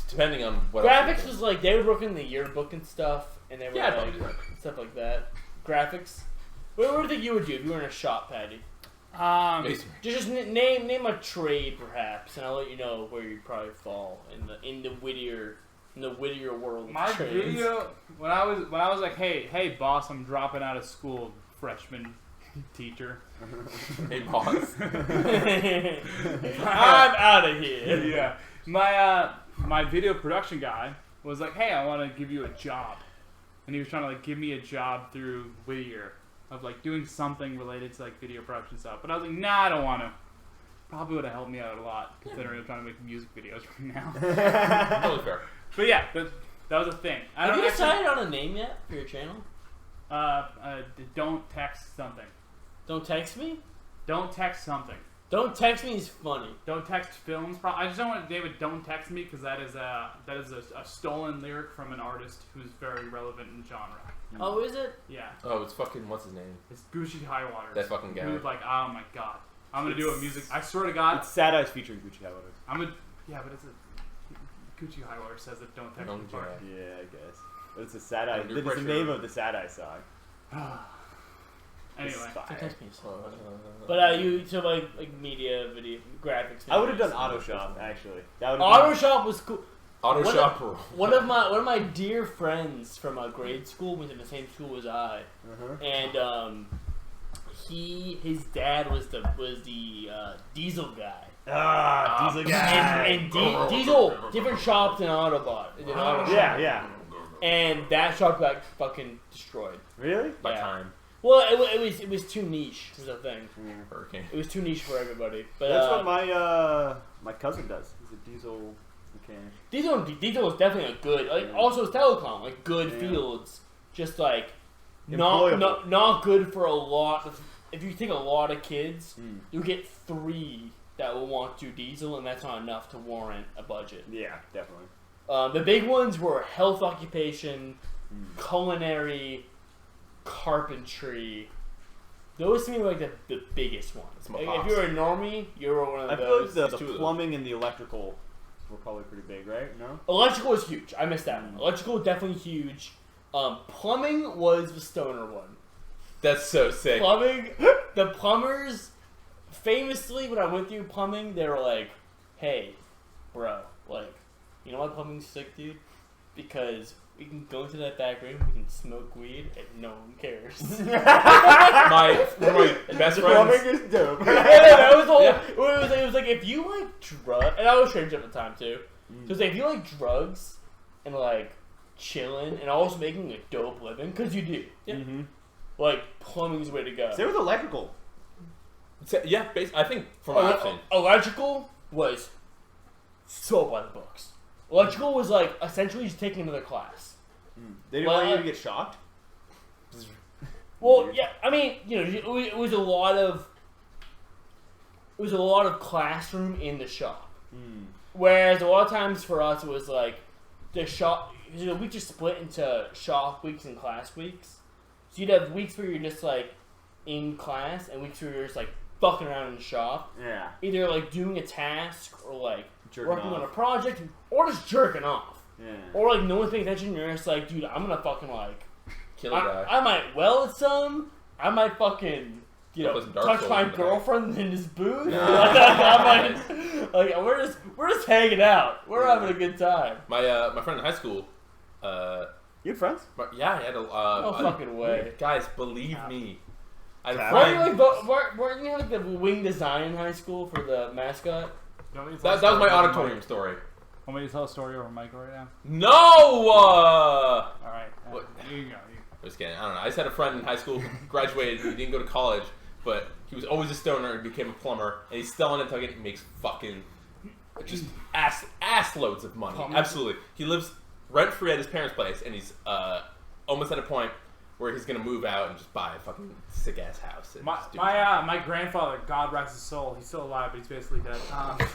Depending on what Graphics was like, they would work in the yearbook and stuff, and they were Yeah, I'd like, probably do that. stuff like that. Graphics? What do you think you would do if you were in a shop, Patty? Just name a trade, perhaps, and I'll let you know where you'd probably fall in the Whittier world. My of trades. video when I was like, hey boss, I'm dropping out of school, freshman teacher. Hey boss. I'm out of here. Yeah. My video production guy was like, hey, I want to give you a job, and he was trying to like give me a job through Whittier of like doing something related to like video production stuff. But I was like, nah, I don't want to. Probably would have helped me out a lot considering I'm trying to make music videos right now. Totally fair. But yeah, that was a thing. Have you decided on a name yet for your channel? Don't text something. Don't text me? Don't text something. Don't text me is funny. Don't text films. I just don't want David. Don't text me because that is a stolen lyric from an artist who's very relevant in genre. Oh, is it? Yeah. Oh, it's fucking, what's his name? It's Gucci Highwater. That fucking guy. Who's like, oh my god, I'm gonna do a music. I swear to God, It's Sad Eyes featuring Gucci Highwater. but it's a Gucci Highwater says that don't text me. Don't part. Yeah, I guess. But it's a Sad Eyes. Under It's the pressure. name of the Sad Eyes song. Anyway, It's Don't fire. text me is funny. But you so like media, video, graphics. I would have done videos. Autoshop actually. That would Auto Shop was cool. Auto One shop. One of my dear friends from grade school went to the same school as I, and his dad was the diesel guy. Diesel guy. And Diesel, different shops than Autobot. Yeah. And that shop got fucking destroyed. Really? By Yeah. time. Well, it was too niche. Was the thing. Hurricane. It was too niche for everybody. But That's what my cousin does. He's a diesel mechanic. Diesel is definitely a good. Like also it's telecom, like good fields. Just like Employable. not good for a lot. If you take a lot of kids, you get 3 that will want to do diesel, and that's not enough to warrant a budget. Yeah, definitely. The big ones were health occupation, culinary, carpentry. Those to me were like the biggest ones. Like, if you're a normie, you're one of I feel those. like the plumbing and the electrical were probably pretty big, right? No? Electrical was huge. I missed that one. Electrical definitely huge. Plumbing was the stoner one. That's so sick. Plumbing, the plumbers, famously, when I went through plumbing, they were like, hey, bro, like, you know why plumbing's sick, dude? Because we can go into that back room, we can smoke weed, and no one cares. One of my best Plumbing friends. is dope. That was the whole, it was like, if you like drugs, and I was strange at the time, too. So it was like, if you like drugs, and like, chilling, and also making a dope living, because you do. Yeah. Like, plumbing's the way to go. Same with electrical. Yeah, I think from what I've seen. Electrical was so by the books. Electrical was like essentially just taking another class. They didn't want you to get shocked? Well, yeah, I mean, you know, it was a lot of classroom in the shop. Whereas a lot of times for us it was like the weeks are split into shop weeks and class weeks. So you'd have weeks where you're just like in class and weeks where you're just like fucking around in the shop. Yeah. Either like doing a task or like Jerking working off. on a project or just jerking off. Yeah. Or like no one's paying attention and you're just like, dude, I'm gonna fucking like Kill a guy. I might weld some. I might fucking touch my girlfriend in his booth. Like we're just hanging out. We're having a good time. My friend in high school. You had friends? Yeah, he had a. No fucking way. Guys, believe me. I had a Weren't friend. weren't you like the wing design in high school for the mascot? That was my auditorium story. Want me to tell a story over Michael right now? No! All right. What? You go. I'm just kidding. I don't know. I just had a friend in high school who graduated. He didn't go to college, but he was always a stoner and became a plumber. And he's still in Nantucket. He makes fucking just ass loads of money. Absolutely. He lives rent free at his parents' place, and he's almost at a point where he's gonna move out and just buy a fucking sick ass house. And My grandfather, God rest his soul, he's still alive, but he's basically dead.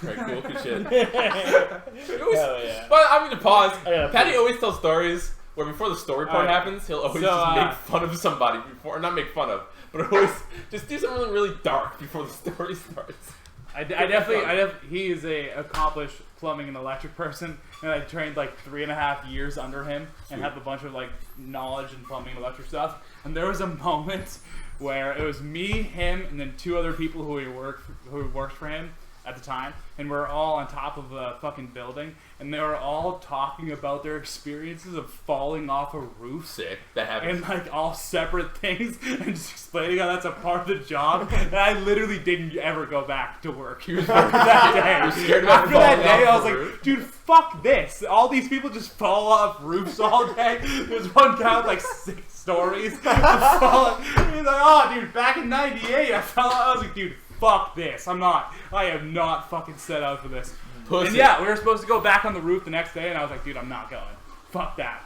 Very cool. Good shit. Hell yeah. But I'm gonna pause. Yeah, Patty always tells stories where before the story part Alright. happens, he'll always just make fun of somebody before, or not make fun of, but always just do something really dark before the story starts. I definitely, he is a accomplished plumbing and electric person, and I trained like 3.5 years under him and have a bunch of like knowledge in plumbing and electric stuff. And there was a moment where it was me, him, and then 2 other people who worked for him at the time, and we're all on top of a fucking building, and they were all talking about their experiences of falling off a roof. Sick. That happens. And like all separate things, and just explaining how that's a part of the job. And I literally didn't ever go back to work after that day. You're scared about After that falling day, off I was the like, roof? dude, fuck this. All these people just fall off roofs all day. There's one guy with like 6 stories. He's like, oh, dude, back in '98, I fell off. I was like, dude, fuck this. I am not fucking set up for this. Pussy. And yeah, we were supposed to go back on the roof the next day, and I was like, dude, I'm not going. Fuck that.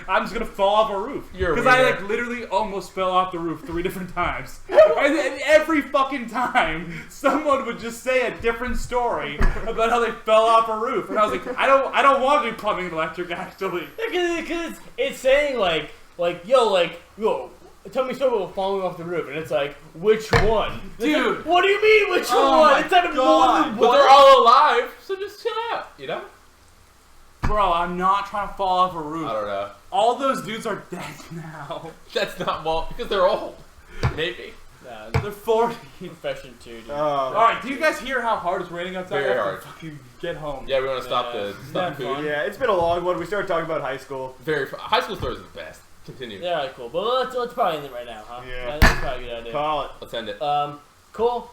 I'm just gonna fall off a roof. You're I weird. like literally almost fell off the roof 3 different times. And every fucking time, someone would just say a different story about how they fell off a roof. And I was like, I don't want to do plumbing and electric, actually. Because it's saying like yo, tell me something about falling off the roof, and it's like, which one? Dude. What do you mean, which Oh one? my It's not more God. than But one. they're all alive, so just chill out, you know? Bro, I'm not trying to fall off a roof. I don't know. All those dudes are dead now. That's not, well, because they're old. Maybe. Nah, They're 40. profession too, dude. Alright, do you guys hear how hard it's raining outside? Very I have to hard. fucking get home. Yeah, we want to stop the Yeah, food. fun. Yeah, it's been a long one. We started talking about high school. High school stories are the best. Continue. Yeah, alright, cool. But let's probably end it right now, huh? Yeah. That's probably a good idea. Call it. Let's end it. Cool.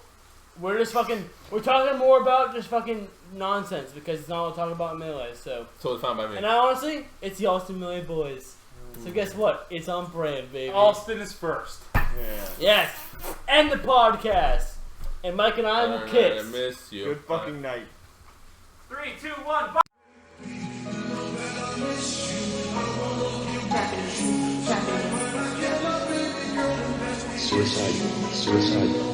We're talking more about just fucking nonsense because it's not what we're talking about in Melee, so. Totally fine by me. And now, honestly, it's the Allston Melee boys. So guess what? It's on brand, baby. Allston is first. Yeah. Yes! End the podcast! And Mike and I will kiss. I miss you. Good fucking night. 3, 2, 1, bye! Suicide.